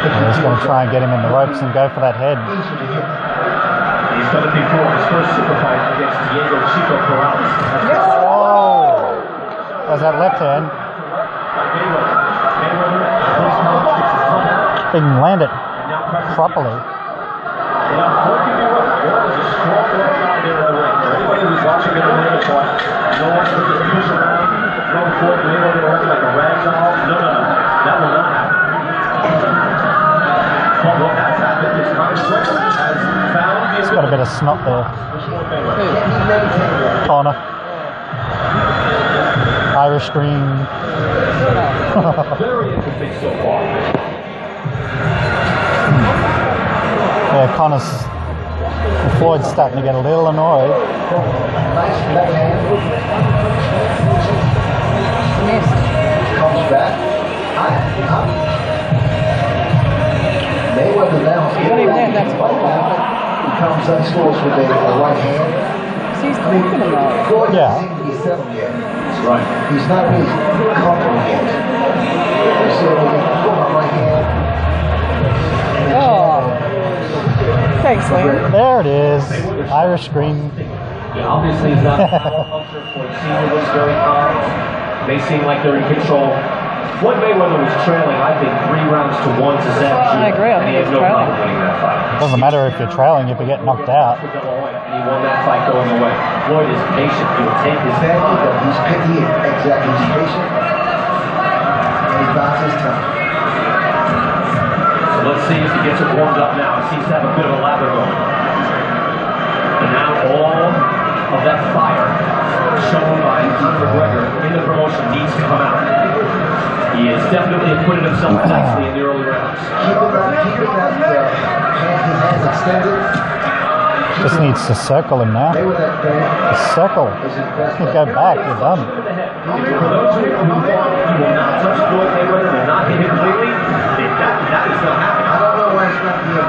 He's going to try and get him in the ropes and go for that head. He's done it before. His first super fight against Diego Chico Corrales. Oh! There's that left hand. Didn't land it properly. Anybody who's watching it on the fight, no one should just push around, throw Floyd Mayweather around like a rag doll. No. That will not happen. But what has happened is Conor McGregor has found He's got a bit of snot there. Connor. Irish green. very interesting so far. Yeah, Connor's... Floyd's starting to get a little annoyed. missed. Comes back. Mayweather now. Not even that, that's fine. He comes and scores with a right hand. So he's talking about it. Floyd Yeah. doesn't seem to be settled yet. That's right. He's not really comfortable yet. So we can pull my right hand. Oh. Thanks, Liam. There it is. Irish green. Yeah, obviously he's not a power puncher. Floyd Senior looks very calm. May seem like they're in control. Floyd Mayweather was trailing, I think, 3 rounds to 1 to Saever. I agree, I And he think had he was no problem trailing. winning that fight. It doesn't matter if you're trailing if you get knocked out. And he won that fight going away. Floyd is patient. He will take his Exactly, time. though. He's picky. Exactly. He's patient. And he buys his time. So let's see if he gets it warmed up now. He seems to have a bit of a lather going. And now all of that fire shown by McGregor in the promotion needs to come out. He has definitely acquitted himself nicely in the early rounds. Keeping that his hands extended. Just needs to circle him now. Just circle. You go back, you're done. For those who thought he will not touch Floyd Mayweather, will not hit him completely, that is not happening. I don't know why it's not being.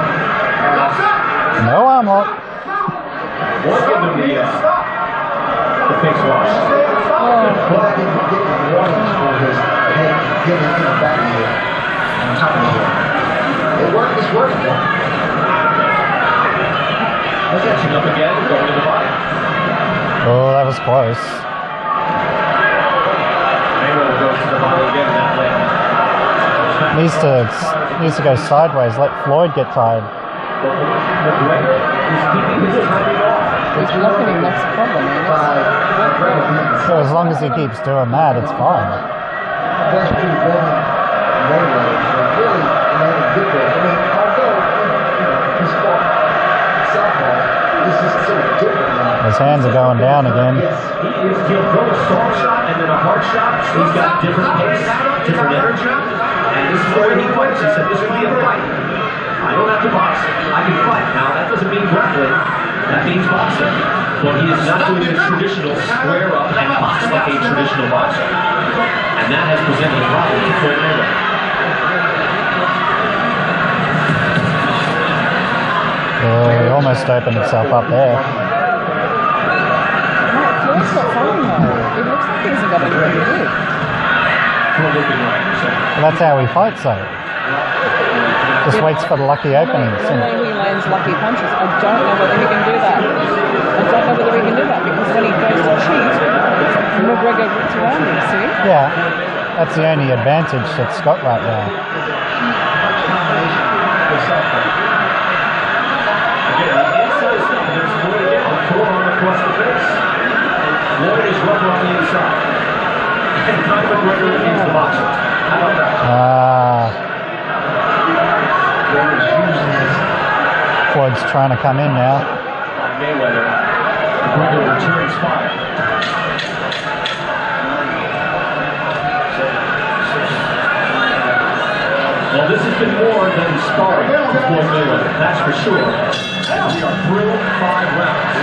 No arm lock. Won't give him the face wash. But I think we're getting warnings for his head getting in the back of here. On top of here. It's working though. Catching up again, going to the body. Oh, that was close. Mayweather goes to the body again that way. Needs to go sideways. Let Floyd get tired. McGregor is keeping his timing off. He's looking him, that's the problem, man. So as long as he keeps doing that, it's fine. That's pretty good. Mayweather really landed good there. I mean, although his southpaw, this is sort of different now. His hands are going down again. He'll throw a soft shot and then a hard shot. He's got different pace, different energy. And this is the way he fights. He said this will be a fight. I don't have to box. I can fight. Now, that doesn't mean grappling. That means boxing. But he is not doing a traditional square up and box like a traditional boxer. And that has presented a problem to Floyd Mayweather. He almost opened himself up there. Floyd's not fighting though. It looks like he hasn't got anything to do. Well, that's how he fights, though. Just waits for the lucky openings. When he lands lucky punches, I don't know whether he can do that. I don't know whether he can do that because when he goes to cheat, McGregor rips around him, see? Yeah, that's the only advantage that's got right now. Floyd is rubber on the inside. And Conor McGregor is the boxer. How about that? Floyd's trying to come in now. Mayweather. McGregor returns fire. Well, this has been more than sparring for Floyd Mayweather, that's for sure. We are through 5 rounds.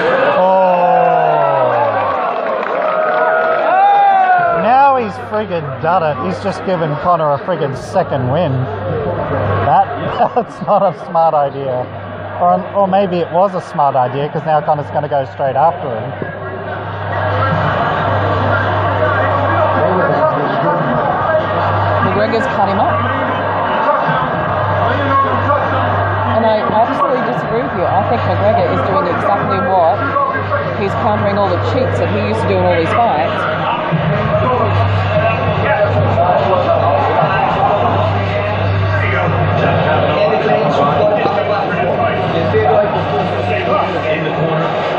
Now he's friggin' done it. He's just given Conor a friggin' second win. That's not a smart idea. Or maybe it was a smart idea because now Conor's going to go straight after him. McGregor's cut him up. And I absolutely disagree with you. I think McGregor is doing exactly what he's countering all the cheats that he used to do in all these fights.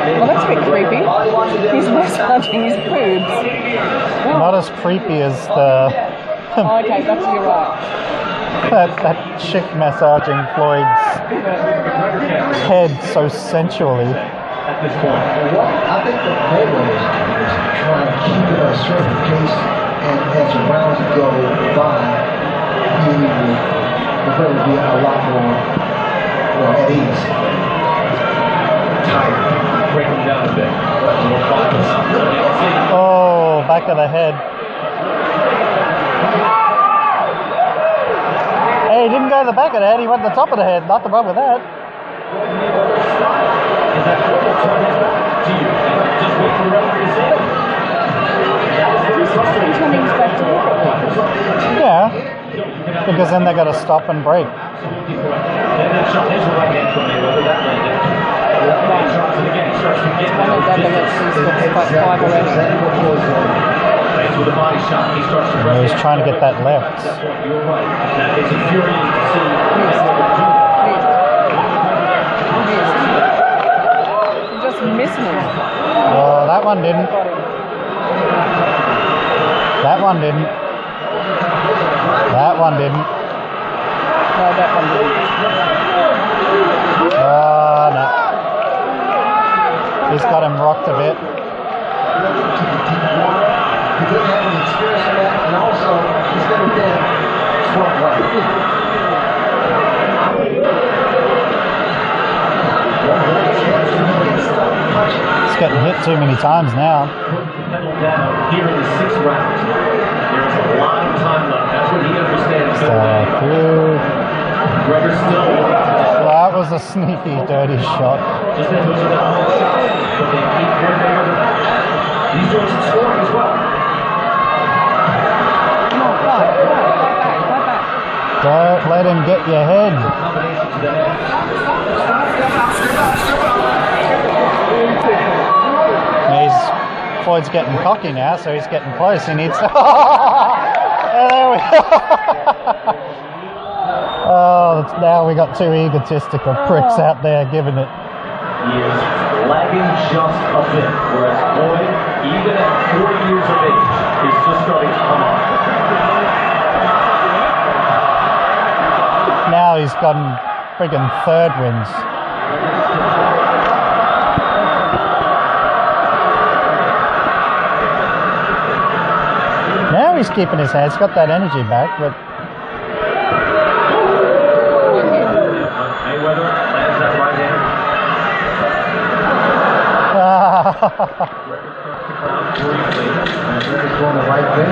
Well, that's a bit creepy. He's massaging his boobs. Oh. Not as creepy as the Oh, okay, that's you're right. that chick massaging Floyd's head so sensually. At this point. I think the Mayweather is trying to keep it at a certain pace, and as the rounds go by, he will be a lot more at ease. Tight. Break him down a bit. Oh, back of the head. Hey, he didn't go to the back of the head, he went to the top of the head. Nothing wrong with that. Yeah, because then they got to stop and break. He was trying to get that left. He just missed me. Oh, that one didn't. That one didn't. That one didn't. No, that one didn't. Oh, no. He's got him rocked a bit. He didn't have any experience in that, and also he's never been front right. He's getting hit too many times now. Here in the 6th round. There's a lot of time left. That's what he understands. McGregor still. Well, that was a sneaky, dirty shot. Just then those are the hard shots, but they keep one way or the other. He's doing some scoring as well. Come on, fight back. Don't let him get your head. Floyd's getting cocky now, so he's getting close. He needs to... Oh, there we go. Oh, now we got two egotistical pricks out there giving it. He is lagging just a bit, whereas Floyd, even at 40 years of age, is just starting to come on. Now he's gotten friggin' third wins. Now he's keeping his head. He's got that energy back, but... Mayweather lands that right hand. Going the right way.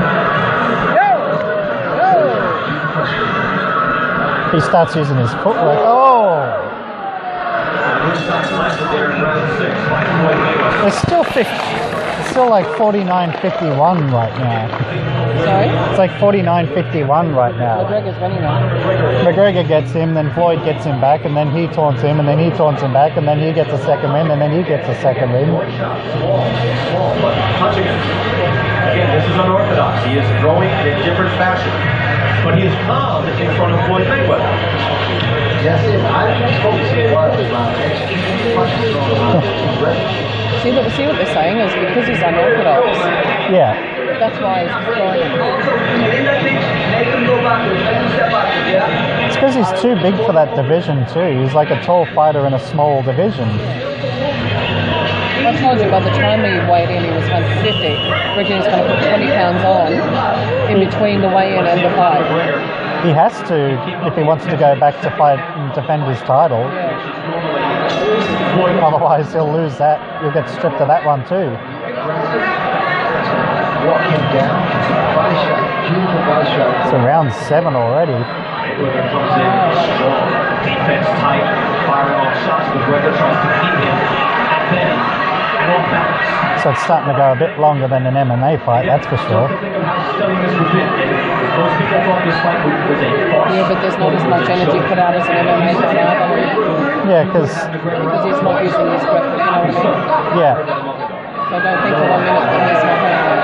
He starts using his footwork. Oh! It's still 50. It's still like 49-51 right now. Sorry? It's like 49-51 right now. McGregor's winning now. McGregor gets him, then Floyd gets him back, and then he taunts him, and then he taunts him back, and then he gets a second win, and then he gets a second win. Again, this is unorthodox. He is throwing in a different fashion. But he is calm in front of Floyd Mayweather. Yes, I spoke to him about See what they're saying is because he's unorthodox. Yeah. That's why he's throwing him. It's because he's too big for that division too. He's like a tall fighter in a small division. I told you by the time he weighed in, he was 150. Reckon he's going to put 20 pounds on in between the weigh-in and the fight. He has to if he wants to go back to fight and defend his title. Yeah. Otherwise, he'll lose that. He'll get stripped of that one too. Walking down, body shot, beautiful body shot. It's around 7 already. Mayweather comes in strong, defense tight, firing off shots. McGregor tries to keep him at bay and off balance. So it's starting to go a bit longer than an MMA fight, that's for sure. Think of how stunning this would be. Most people thought this fight was a farce. Yeah, but there's not as much energy put out as an MMA fight either. Yeah, because he's not using his weapon, you know what I mean? yeah. So don't think for 1 minute that he's not having it.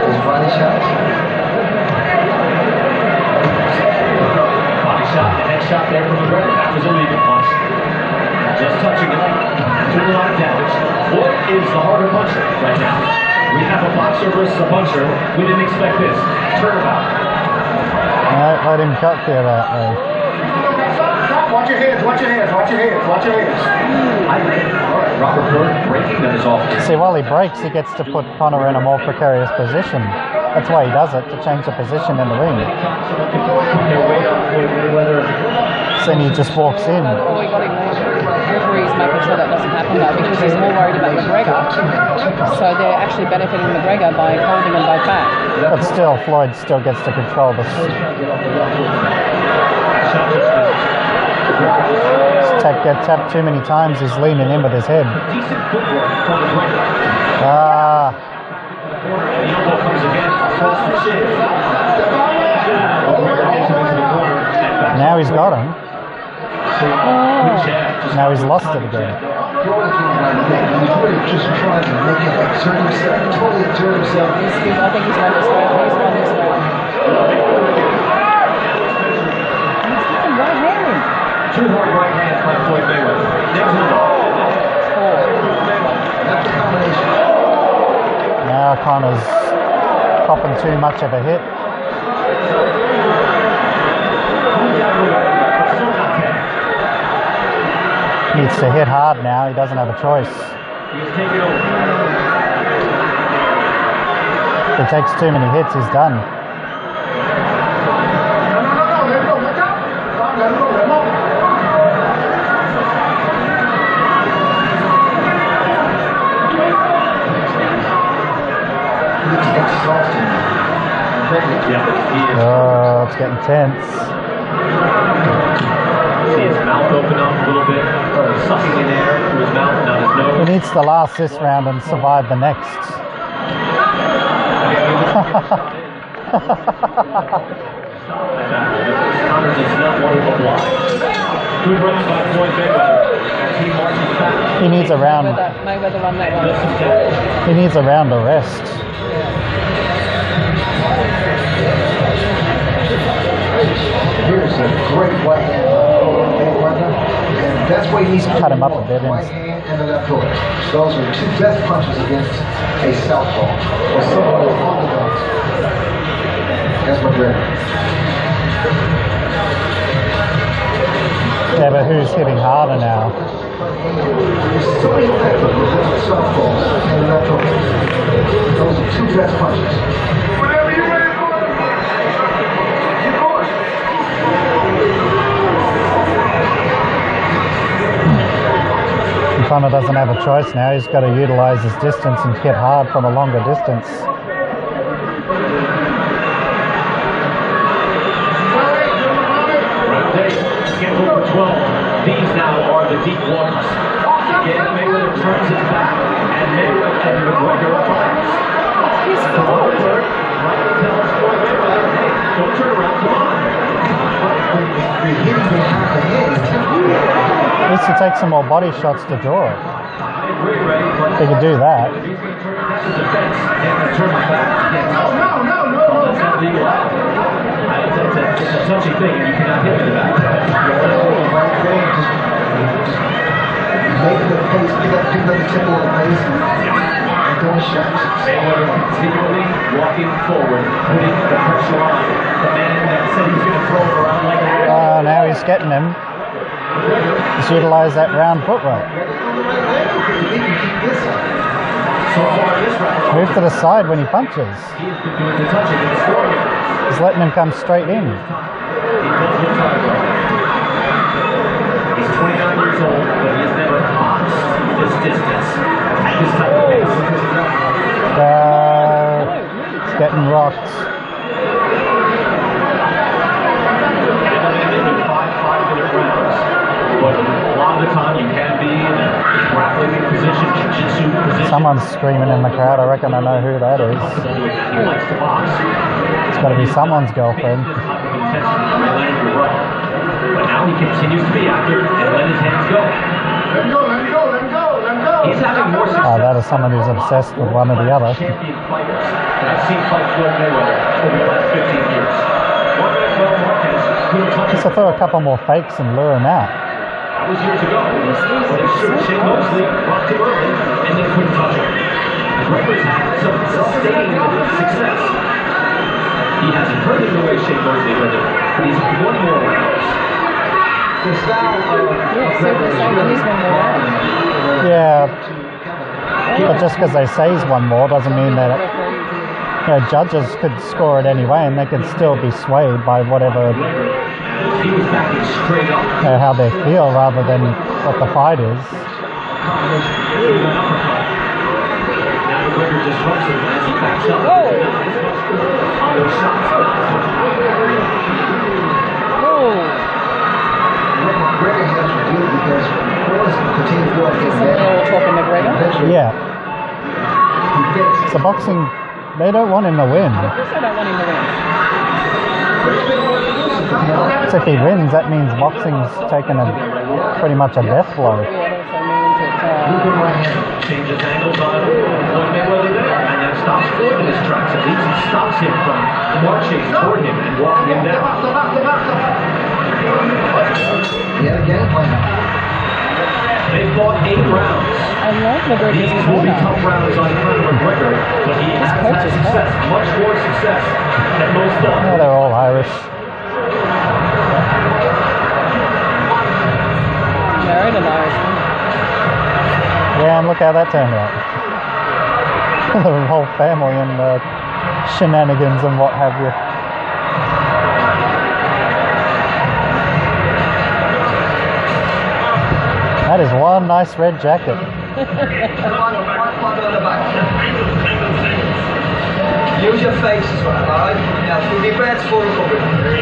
His body shots. Body shot, the head shot there from McGregor. That was a legal punch. Just touching it. Took a lot of damage. What is the harder puncher right now? We have a boxer versus a puncher. We didn't expect this. Turnabout. Alright, let him cut there that way. Watch your hands, watch your hands, watch your hands, watch your hands. All right, Robert Bird breaking that is off. See, while he breaks, he gets to put Conor in a more precarious position. That's why he does it, to change the position in the ring. Their way up with Mayweather. So then he just walks in. Oh, we got him there. Referee's making sure that doesn't happen though, because he's more worried about McGregor. So they're actually benefiting McGregor by holding them both back. But still, Floyd still gets to control this. Get tapped too many times, he's leaning in with his head. Now he's got him. Now he's lost it again. He's really just trying to make him exert himself, totally exert himself. I think he's won this round. He's won this round. He's fucking right hand. Two hard right hands by Floyd Mayweather. Now Connor's popping too much of a hit. Needs to hit hard now, he doesn't have a choice. If he takes too many hits, he's done. Oh, it's getting tense. See his mouth open up a little bit, sucking in air through his mouth and down his nose. He needs to last this round and survive the next. Connor does not want to oblige. Good runs by Floyd Mayweather as he marches back. He needs a round. Mayweather won that one. He needs a round of rest. Here's a great right hand Mayweather, and that's why he needs to cut him up a bit. Right hand and the left hook. Those are two best punches against a southpaw or someone who's on the guns. That's McGregor. Yeah, but who's hitting harder now? There's so many effective with the southpaws and the left hook. Those are two best punches. Whenever you're ready for it, keep going. Connor doesn't have a choice now. He's got to utilize his distance and hit hard from a longer distance. Scheduled for 12. These now are the deep waters. Again, Mayweather turns his back, and Mayweather and McGregor fights. He's forward. Michael tells Floyd Mayweather, hey, don't turn around, come on. You're hitting behind the head. Needs to take some more body shots to draw it. They could do that. If he's going to turn this is defense, and turn his back. No. That's not legal. It's a touchy thing, and you cannot hit in the back. Make the pace, pick up the tempo of the pace, and throwing shots. Mayweather continually walking forward, putting the pressure on the man that said he was going to throw it around like that. Oh, now he's getting him. He's utilized that round foot right. So far this round, Move to the side when he punches. he's been doing the touching and the scoring. He's letting him come straight in. He does look hard. He's 29 years old, but he has never crossed this distance at this type of pace. He's getting rocked. Five-minute rounds, but a lot of the time you can be in a grappling position, jiu-jitsu position. Someone's screaming in the crowd. I reckon I know who that is. He likes to box. It's got to be someone's girlfriend. But now he continues to be active and let his hands go. Let him go. He's having more success. Oh, that is someone who's obsessed with one or the other. Champion fighters that I've seen fight Floyd Mayweather over the last 15 years. Just to throw a couple more fakes and lure him out. That was years ago. Shane Mosley rocked him early and then couldn't touch him. McGregor's had some sustained success. He hasn't hurt him the way Shane Mosley hurt him, but he's won more rounds. Yeah, but just because they say he's won more doesn't mean that judges could score it anyway, and they could still be swayed by whatever He was backing straight up. How they feel rather than what the fight is. Now McGregor disrupts him as he backs up. On those shots. McGregor has to do because Forrest continue to go against that. Talking McGregor? Yeah. So boxing, they don't want him to win. Of course I don't want him to win. So if he wins, that means boxing's taken pretty much a death blow. Changes angles on Floyd Mayweather there, and then stops Floyd in his tracks. At least he stops him from marching toward him and walking him down. He had a game plan. They fought 8 rounds. I love McGregor's These will be tough rounds on Conor McGregor, but he has had success, much more success than most thought. Yeah, they're all Irish. Married an Irishman. Yeah, and look how that turned out. The whole family and shenanigans and what have you. That is one nice red jacket. Use your face as well, alright? Now, through the breaths for recovery.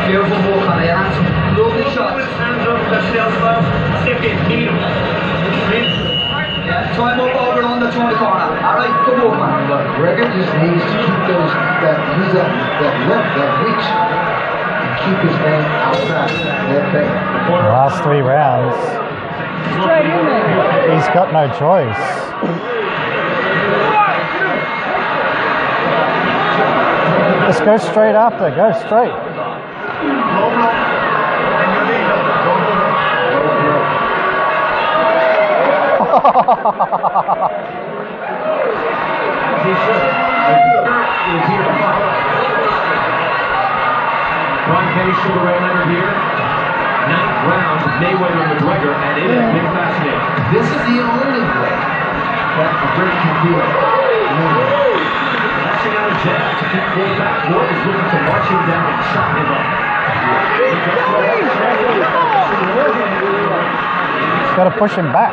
Beautiful walk on the hands. Lovely shots. Hands up, let's see how slow. Stick it, knee. Yeah, try and move over on the corner. Alright, good walk, man. McGregor just needs to keep use that lift, that reach, and keep his man outside that thing. The last 3 rounds. Straight in there. He's got no choice. Just go straight after, go straight. Ron Kenny, Sugar Ray Leonard here. 9th round, Mayweather and McGregor, and it has been fascinating. This is the only way that McGregor can beat Lashing out a jab to keep Floyd back. Floyd is looking to march him down and chop him up. He's got to push him back.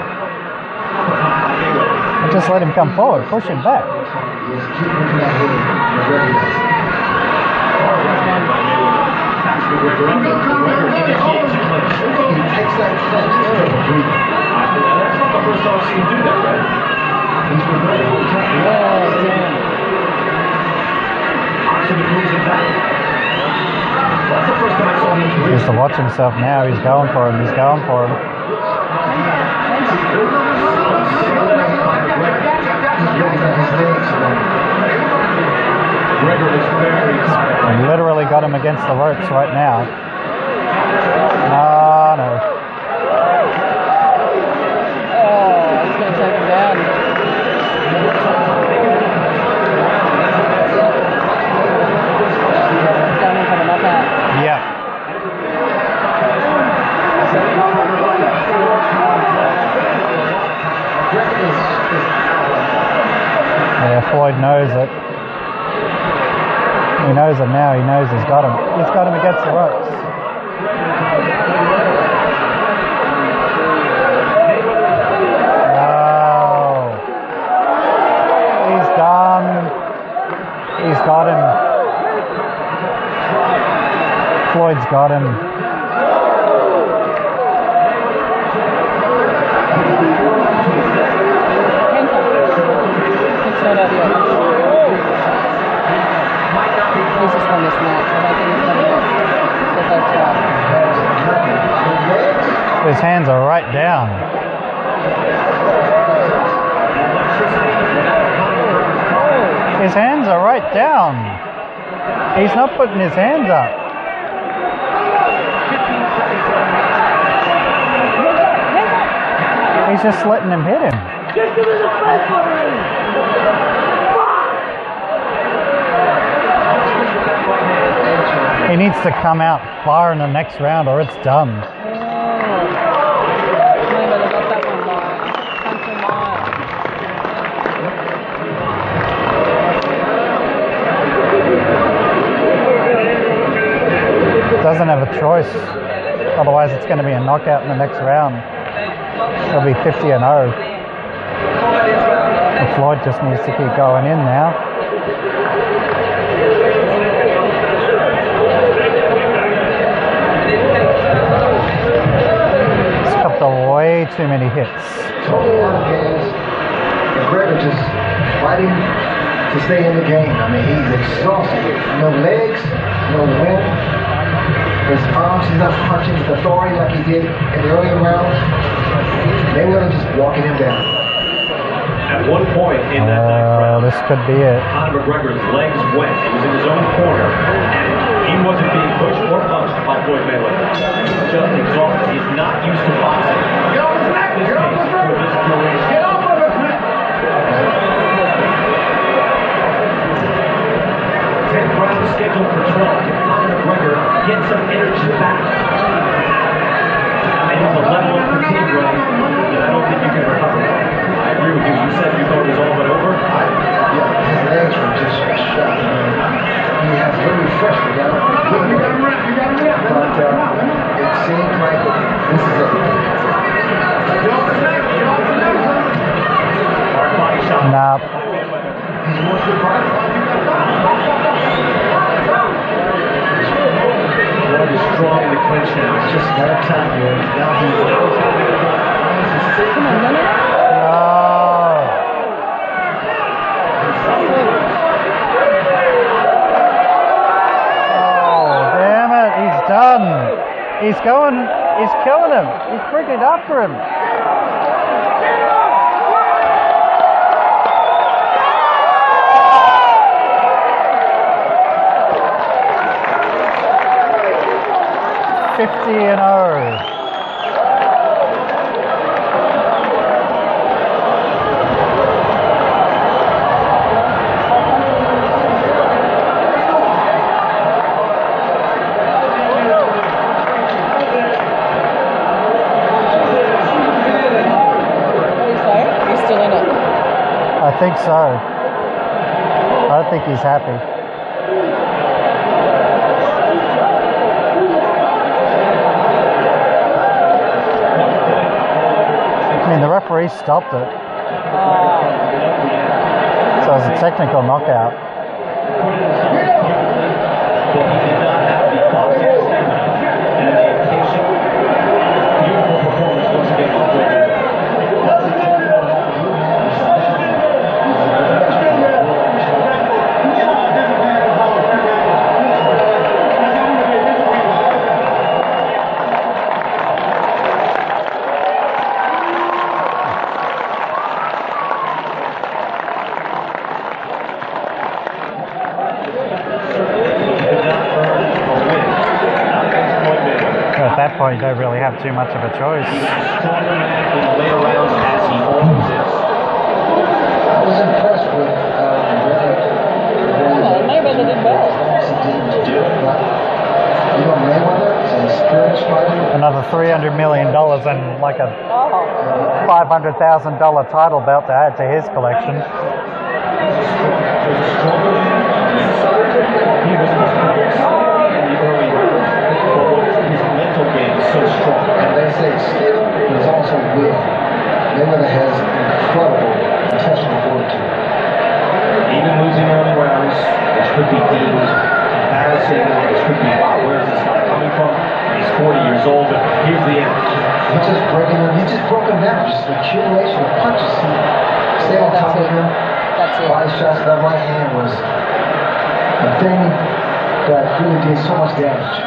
Just let him come forward, push him back. Just keep looking at him. McGregor does. McGregor up, McGregor initiates a clinch. He takes that clinch. That's not the first time I've seen him do that, right? He's been very good. Oxford moves him back. That's the first time I saw him. He has to watch himself now. He's going for him. He's going for him. McGregor is very tired. He literally got him against the ropes right now. No, no. Oh, it's going to take him down. Going for the knockout. Yep. Yeah, Floyd knows it. He knows it now. He knows he's got him. He's got him against the ropes. Oh. He's done. He's got him. Floyd's got him. From this match. I don't think he's going to get that shot. His hands are right down. His hands are right down. He's not putting his hands up. He's just letting him hit him. He needs to come out far in the next round or it's done. Mayweather got that one by Doesn't have a choice. Otherwise, it's going to be a knockout in the next round. It'll be 50-0. And Floyd just needs to keep going in now. He's got way too many hits. Totally out of gas. McGregor just fighting to stay in the game. I mean, he's exhausted. No legs, no wind. His arms, he's not punching with authority like he did in the earlier rounds. Mayweather just walking him down. At one point in that ninth round, this could be it. Conor McGregor's legs went. He was in his own corner, and he wasn't being pushed or punched by Floyd Mayweather. He's just exhausted. He's not used to boxing. Get off his neck! Get off his neck! Get off of his neck! 10th round scheduled for 12. Conor McGregor get some energy back. And it's a level of fatigue, Ray, that I don't think you can recover from. I agree with you. You said you thought it was all but over. Yeah, his legs were just shot. He has very fresh without good legs. But it seems like this is it. Nah. He's more good body. Floyd is strong in the clinch now. It's just another time here. Now he's Come on, Lenny. He's going, he's killing him. He's freaking after him. $50-0. I think so. I don't think he's happy. I mean, the referee stopped it. So it was a technical knockout. Beautiful performance once again. At that point, you don't really have too much of a choice. He's stronger man in the later rounds as he always is. I was impressed with Mayweather did well. You know, Mayweather is an experienced fighter. Another $300 million and like a $500,000 title belt to add to his collection. So strong. And they say skill is also will. Mayweather has incredible intentional fortitude. Even losing early rounds, which could be deemed embarrassing, which could be, wow, where is this guy coming from? He's 40 years old, but here's the end. He just breaking him. He just broke him down. Just the accumulation of punches. He stayed on top of him. That's it. Body shots. That right hand was a thing that really did so much damage.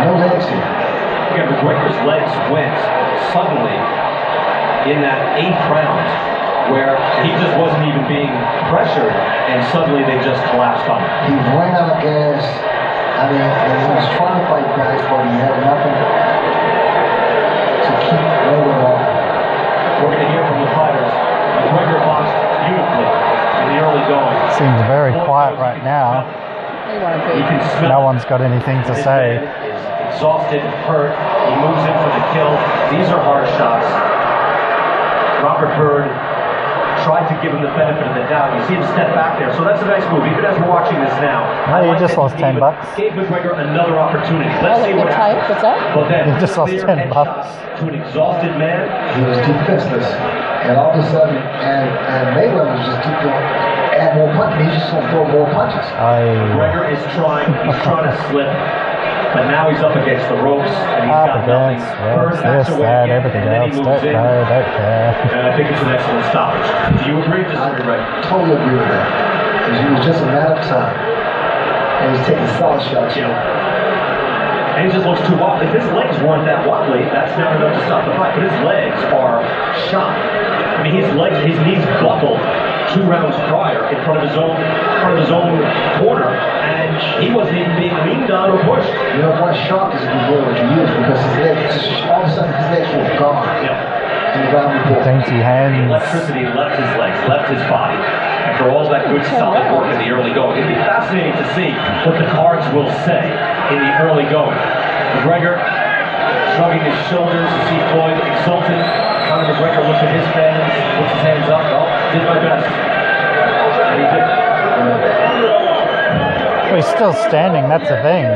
No legs here. Yeah, McGregor's legs went suddenly in that 8th round where he just wasn't even being pressured and suddenly they just collapsed on him. He ran out of gas. I mean, and he was trying to fight back, but he had nothing to keep Mayweather off. We're going to hear from the fighters. McGregor boxed beautifully in the early going. Seems very quiet right now. You can smell No one's got anything to say. exhausted, hurt. He moves in for the kill. These are hard shots. Robert Byrd tried to give him the benefit of the doubt. You see him step back there, so that's a nice move. Even as we're watching this now, No, you just lost $10. Gave McGregor another opportunity. Let's see what happens. What's that? But then, You just lost clear $10. headshots to an exhausted man. He was defenseless. And all of a sudden, and Mayweather was just keep going, add more punches. He's just going to throw more punches. McGregor is trying to slip. But now he's up against the ropes, and he's got nothing. Burns backs away again, everything and then else. he moves in. Don't care. And I think it's an excellent stoppage. Do you agree? I totally agree with that. It was just a matter of time. And he's taking solid shots. Yeah. And he just looks too wobbly. If his legs weren't that wobbly, that's not enough to stop the fight. But his legs are shot. I mean, his knees buckled 2 rounds prior in front of his own corner, and he wasn't even being leaned on or pushed. You know, one shock is a good word to use because his legs, all of a sudden his legs were gone. Yeah. In the round before. Dainty hands. Electricity left his legs, left his body. After all that good solid work in the early going, it'd be fascinating to see what the cards will say in the early going. McGregor shrugging his shoulders, you see Floyd exultant. Conor McGregor looks at his fans, puts his hands up. Oh, did my best. And he did. Well, he's still standing, that's the thing.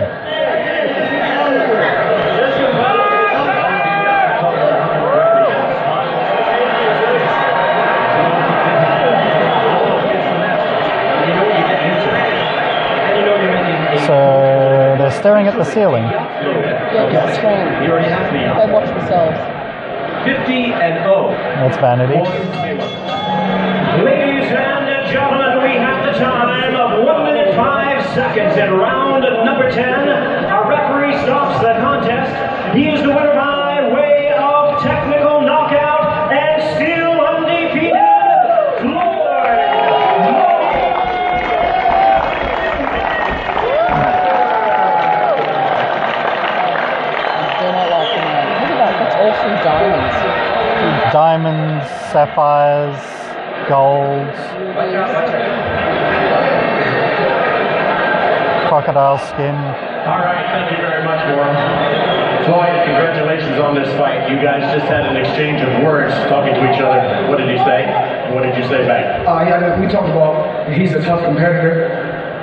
So they're staring at the ceiling. Yeah, just scream. He already has me up. They watch themselves. 50-0. That's vanity. Ladies and gentlemen, we have the time of 1 minute 5 seconds in round number 10. Our referee stops the contest. He is the winner by way of technical knockout and still undefeated, Floyd. They're not like that. Look at that. That's all 3 diamonds. Diamonds, sapphires, gold, crocodile skin. All right, thank you very much, Warren. Floyd, congratulations on this fight. You guys just had an exchange of words talking to each other. What did he say? What did you say back? Yeah, we talked about he's a tough competitor,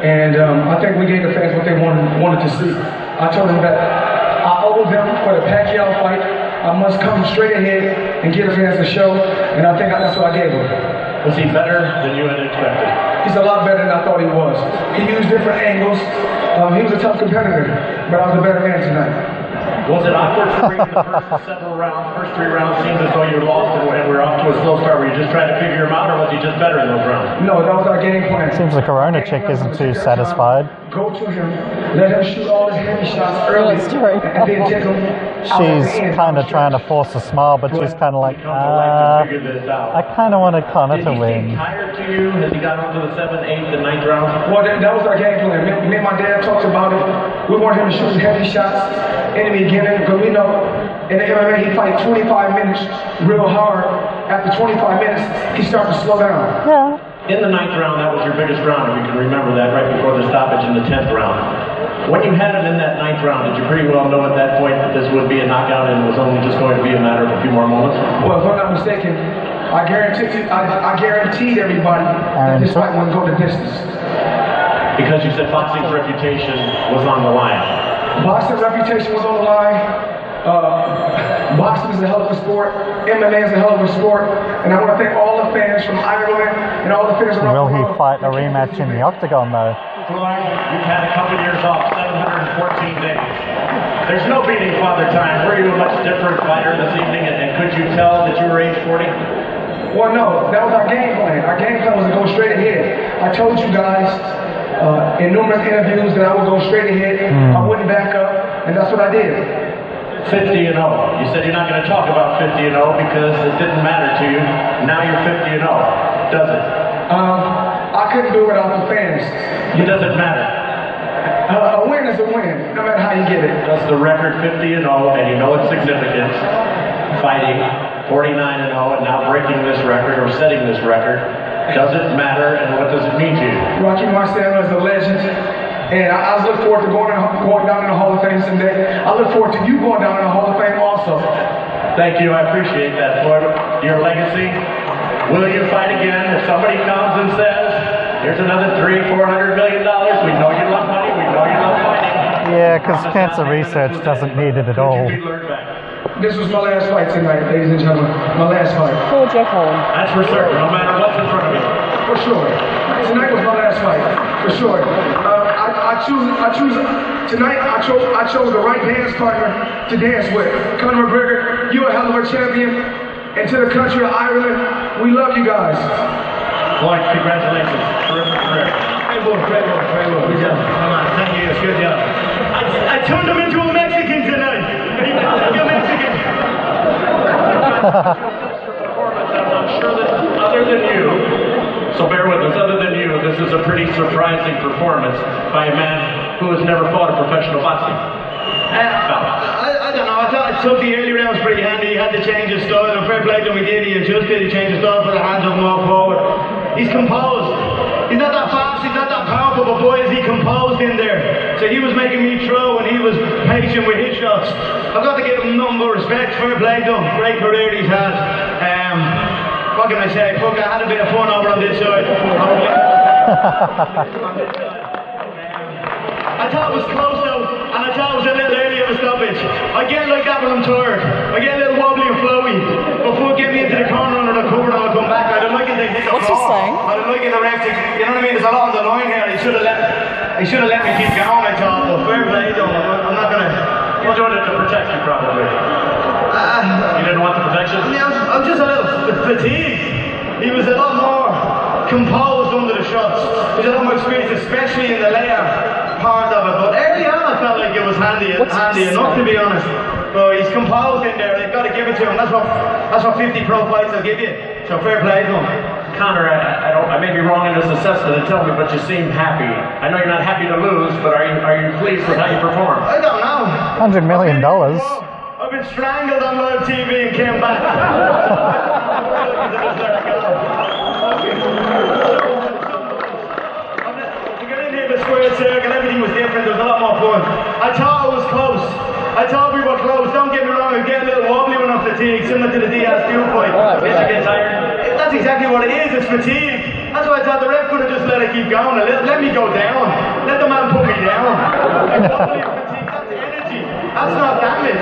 and I think we gave the fans what they wanted to see. I told them that I owe them for the Pacquiao fight. I must come straight ahead and give the fans a show, and I think that's what I gave him. Was he better than you had expected? He's a lot better than I thought he was. He used different angles. He was a tough competitor, but I was a better man tonight. Was it awkward for you the first several rounds? First 3 rounds seemed as though you lost and we're off to a slow start. Were you just trying to figure him out, or was he just better in those rounds? No, that was our game plan. Seems the Corona chick isn't too satisfied. Go to him, let him shoot all his heavy shots early, and then take him out. She's kind of trying to force a smile, but she's kind of like, I kind of wanted Conor to win. Tired to you? Has he got on to the 7th, 8th, and 9th round? Well, that was our game plan. Me and my dad talked about it. We want him to shoot heavy shots in the beginning, because we know in the MMA he fight 25 minutes real hard. After 25 minutes, he starts to slow down. Yeah. In the 9th round, that was your biggest round, if you can remember that, right before the stoppage in the 10th round. When you had him in that 9th round, did you pretty well know at that point that this would be a knockout and it was only just going to be a matter of a few more moments? Well, if I'm not mistaken, I guaranteed everybody that this fight wouldn't go the distance. Because you said boxing's reputation was on the line. Boxing's reputation was on the line. Boxing is a hell of a sport. MMA is a hell of a sport. And I want to thank all the fans from Ireland and all the fans around Will the he world. fight a rematch in the octagon though? Floyd, you've had a couple years off, 714 days. There's no beating Father Time. Were you a much different fighter this evening, and could you tell that you were age 40? Well, no, that was our game plan. Our game plan was to go straight ahead. I told you guys in numerous interviews that I would go straight ahead. I wouldn't back up, and that's what I did. 50-0. You said you're not going to talk about 50-0 because it didn't matter to you. Now you're 50-0. Does it? I couldn't do it without the fans. It doesn't matter. A win is a win, no matter how you get it. That's the record 50-0, and you know its significance. Fighting 49-0 and now breaking this record or setting this record. Does it matter, and what does it mean to you? Rocky Marciano is a legend. And I look forward to going down in the Hall of Fame someday. I look forward to you going down in the Hall of Fame also. Thank you, I appreciate that, Floyd. Your legacy, Will you fight again? If somebody comes and says, here's another $300-400 million, we know you love money, we know you love fighting. Yeah, because cancer research doesn't need it at all. This was my last fight tonight, ladies and gentlemen. My last fight. Poor Jeff Horn. That's for certain, no matter what's in front of you. For sure. Tonight was my last fight. For sure. Tonight I chose the right dance partner to dance with. Conor McGregor, you're a hell of a champion. And to the country of Ireland, we love you guys. Boy, congratulations. Terrific career. Great work. Good job. Come on, thank you. It's good job. I turned him into a Mexican tonight. You're Mexican. I'm sure that other than you, so bear with us, other than you, this is a pretty surprising performance by a man who has never fought a professional boxing. I don't know, I thought I took the early rounds pretty handy. He had to change his style, and fair play to him, he did. He adjusted, he changed his style, put the hands up and walk forward. He's composed. He's not that fast, he's not that powerful, but boy is he composed in there. So he was making me throw and he was patient with his shots. I've got to give him nothing but respect. Fair play to him. Great career he's had. What can I say? Fuck, I had a bit of fun over on this side. I thought it was close though, and I thought it was a little early of a stoppage. I get like that when I'm tired. I get a little wobbly and flowy. Before get me into the corner under the cover and I'll come back. I don't like it to hit the What's he floor. saying? I don't like it to ref to, you know what I mean? There's a lot on the line here. He should have let me keep going, I thought, but fair play though. I'm not gonna. You're doing it to protect you, probably. You didn't want the protection? Yeah, I'm just a little fatigued. He was a lot more composed under the shots. There's a lot more experience, especially in the layer part of it. But early on, I felt like it was handy enough, to be honest. But he's composed in there. They've got to give it to him. That's what 50 pro fights will give you. So fair play to him. Conor, I may be wrong in this assessment and tell me, but you seem happy. I know you're not happy to lose, but are you pleased with how you performed? I don't know. $100 million. I've been strangled on live TV and came back. To get in here the square circle, everything was different. There was a lot more fun. I thought it was close. I thought we were close. Don't get me wrong, I get a little wobbly when I'm fatigued, similar to the Diaz-2 fight. Did you get tired? That's exactly what it is. It's fatigue. That's why I thought the ref could have just let it keep going. Let me go down. Let the man put me down. It's wobbly and fatigue. That's energy. That's not damage.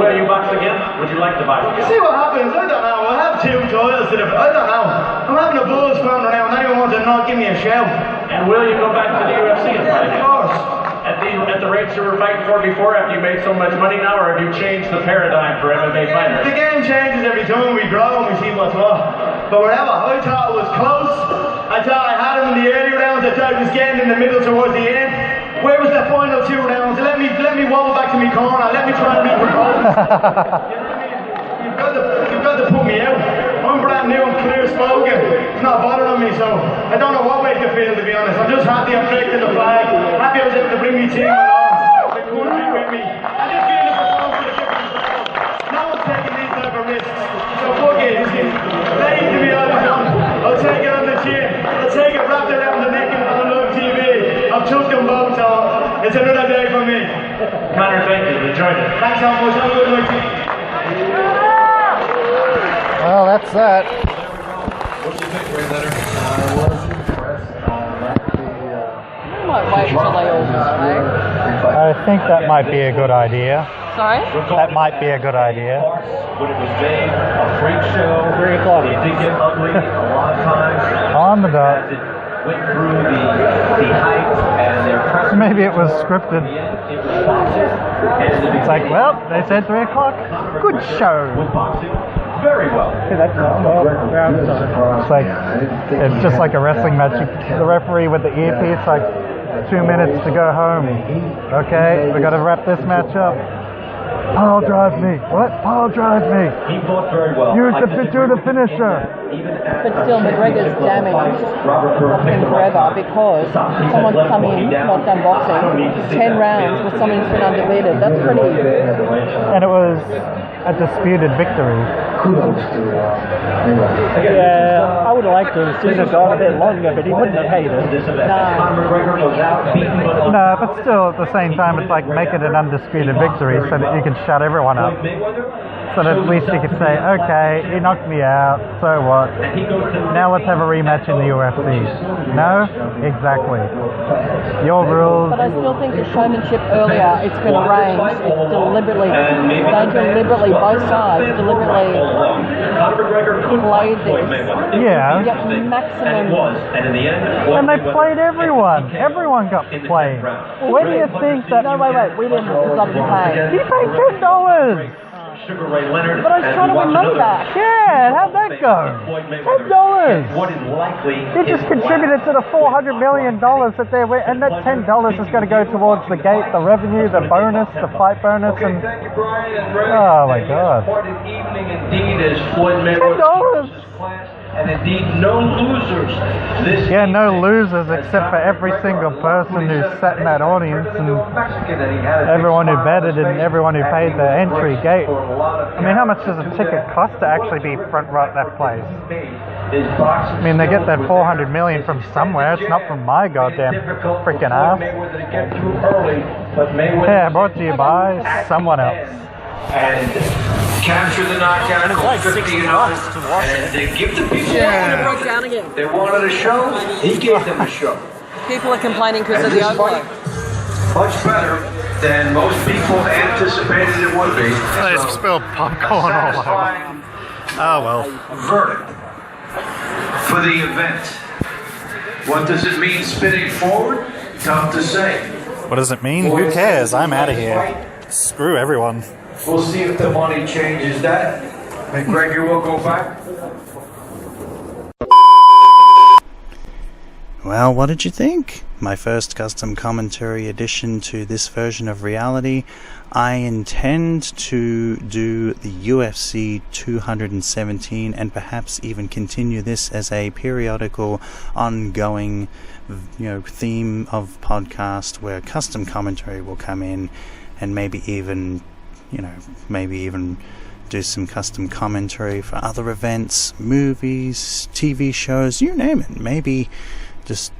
Will you box again? Would you like to box? You see what happens? I don't know. I have 2 titles. I don't know. I'm having a buzz going around. Anyone wants to not give me a shout. And will you go back to the UFC and fight again? Of course. At the rates you were fighting for before, after you made so much money now, or have you changed the paradigm for MMA fighters? The game changes every time we grow and we see what's what. But whatever, I thought it was close. I thought I had him in the early rounds. I thought he was getting in the middle towards the end. Where was the final 2 rounds? Let me wobble back to me corner. Let me try and recompose. You know what I mean? You've got to put me out. I'm brand new and clear spoken. It's not bothering me, so I don't know what way to feel, to be honest. I'm just happy I'm breaking the flag. Happy I was able to bring me team along. The country with me. I'm just feeling the performance for the difference. No one's taking these type of risks. So fuck it. Lay to me all the time. I'll take it on the chin. I'll take it wrapped around the neck and on live TV. I've took them both, so it's another day for me. Conor, thank you. Enjoyed it. Thanks so much. Have a good night. Well, that's that. What do you think, Ray Letter? I was impressed. I might wait till they all go. I think that might be a good idea. Sorry? That might be a good idea. When it was made, a freak show. 3 o'clock. It did get ugly a lot of times. On the dot. As it went through the hype and their press. Maybe it was scripted. It was boxing. And It's like, well, they said 3 o'clock. Good show. with boxing very well. It's like, it's just like a wrestling match. The referee with the earpiece, like 2 minutes to go home. Okay, we got to wrap this match up. Pile drive me. What? Pile drive me. He fought very well. Use the finisher. But still, McGregor's damaged boxing forever because someone's come in, not done boxing, 10 rounds with someone who's been undefeated. That's pretty. And it was a disputed victory. Yeah, I would have liked to have seen it gone a bit longer, but he wouldn't have hated it. No, but still at the same time, it's like make it an undisputed victory so that you can shut everyone up. So that at least you could say, okay, he knocked me out, so what? Now let's have a rematch in the UFC. No? Exactly. Your rules. But I still think the showmanship earlier, it's been arranged. It's deliberately, both sides deliberately played this. Yeah. You get maximum. And they played everyone. Everyone got played. Where do you think that... No, wait, we didn't. It's not pay. He paid $10! Sugar Ray Leonard. But I was trying to win money back. Yeah, how'd that go? $10. What is likely? He just contributed to the $400 million that they're with, and that $10 is going to go towards the gate, the revenue, the bonus, the fight bonus, and Thank you, Brian. And oh my God. What an evening indeed as Floyd Mayweather. $10. And indeed, no losers. Yeah, no losers except for every single person who sat in that audience and everyone who betted and everyone who paid the entry gate. I mean, how much does a ticket cost to actually be front row at that place? I mean, they get that $400 million from somewhere. It's not from my goddamn freaking ass. Yeah, brought to you by someone else. And capture the knockout for 50 and and give the people Broke down again. they wanted a show. He gave them a show. People are complaining because of And the this overload. fight, much better than most people anticipated it would be. They spilled popcorn all over. Oh well. Verdict for the event. What does it mean spinning forward? Tough to say. What does it mean? Who cares? I'm out of here. Screw everyone. We'll see if the money changes that. McGregor will go back. Well, what did you think? My first custom commentary addition to this version of reality. I intend to do the UFC 217 and perhaps even continue this as a periodical, ongoing, theme of podcast where custom commentary will come in, and maybe even do some custom commentary for other events, movies, TV shows, you name it. Maybe just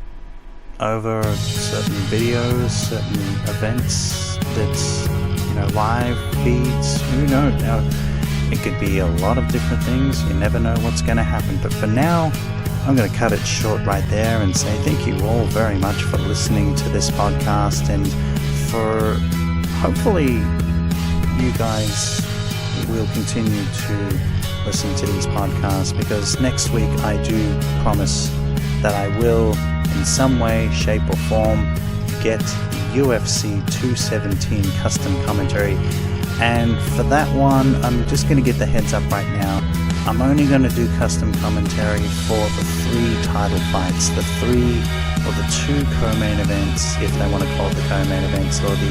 over certain videos, certain events that's, live feeds, who knows? Now, it could be a lot of different things. You never know what's going to happen. But for now, I'm going to cut it short right there and say thank you all very much for listening to this podcast, and for hopefully you guys will continue to listen to these podcasts, because next week I do promise that I will, in some way, shape or form, get UFC 217 custom commentary. And for that one, I'm just going to get the heads up right now. I'm only going to do custom commentary for the 3 title fights, the 3 or the 2 co-main events, if they want to call it the co-main events, or the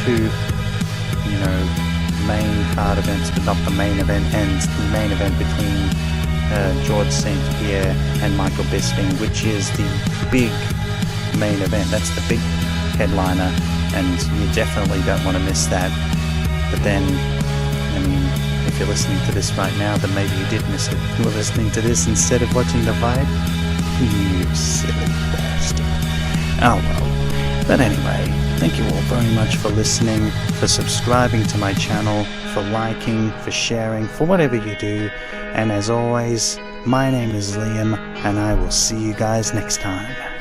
2 main card events, but not the main event, and the main event between George St. Pierre and Michael Bisping, which is the big main event. That's the big headliner, and you definitely don't want to miss that. But then, if you're listening to this right now, then maybe you did miss it. You were listening to this instead of watching the fight. You silly bastard. Oh well. But anyway, thank you all very much for listening, for subscribing to my channel, for liking, for sharing, for whatever you do. And as always, my name is Liam, and I will see you guys next time.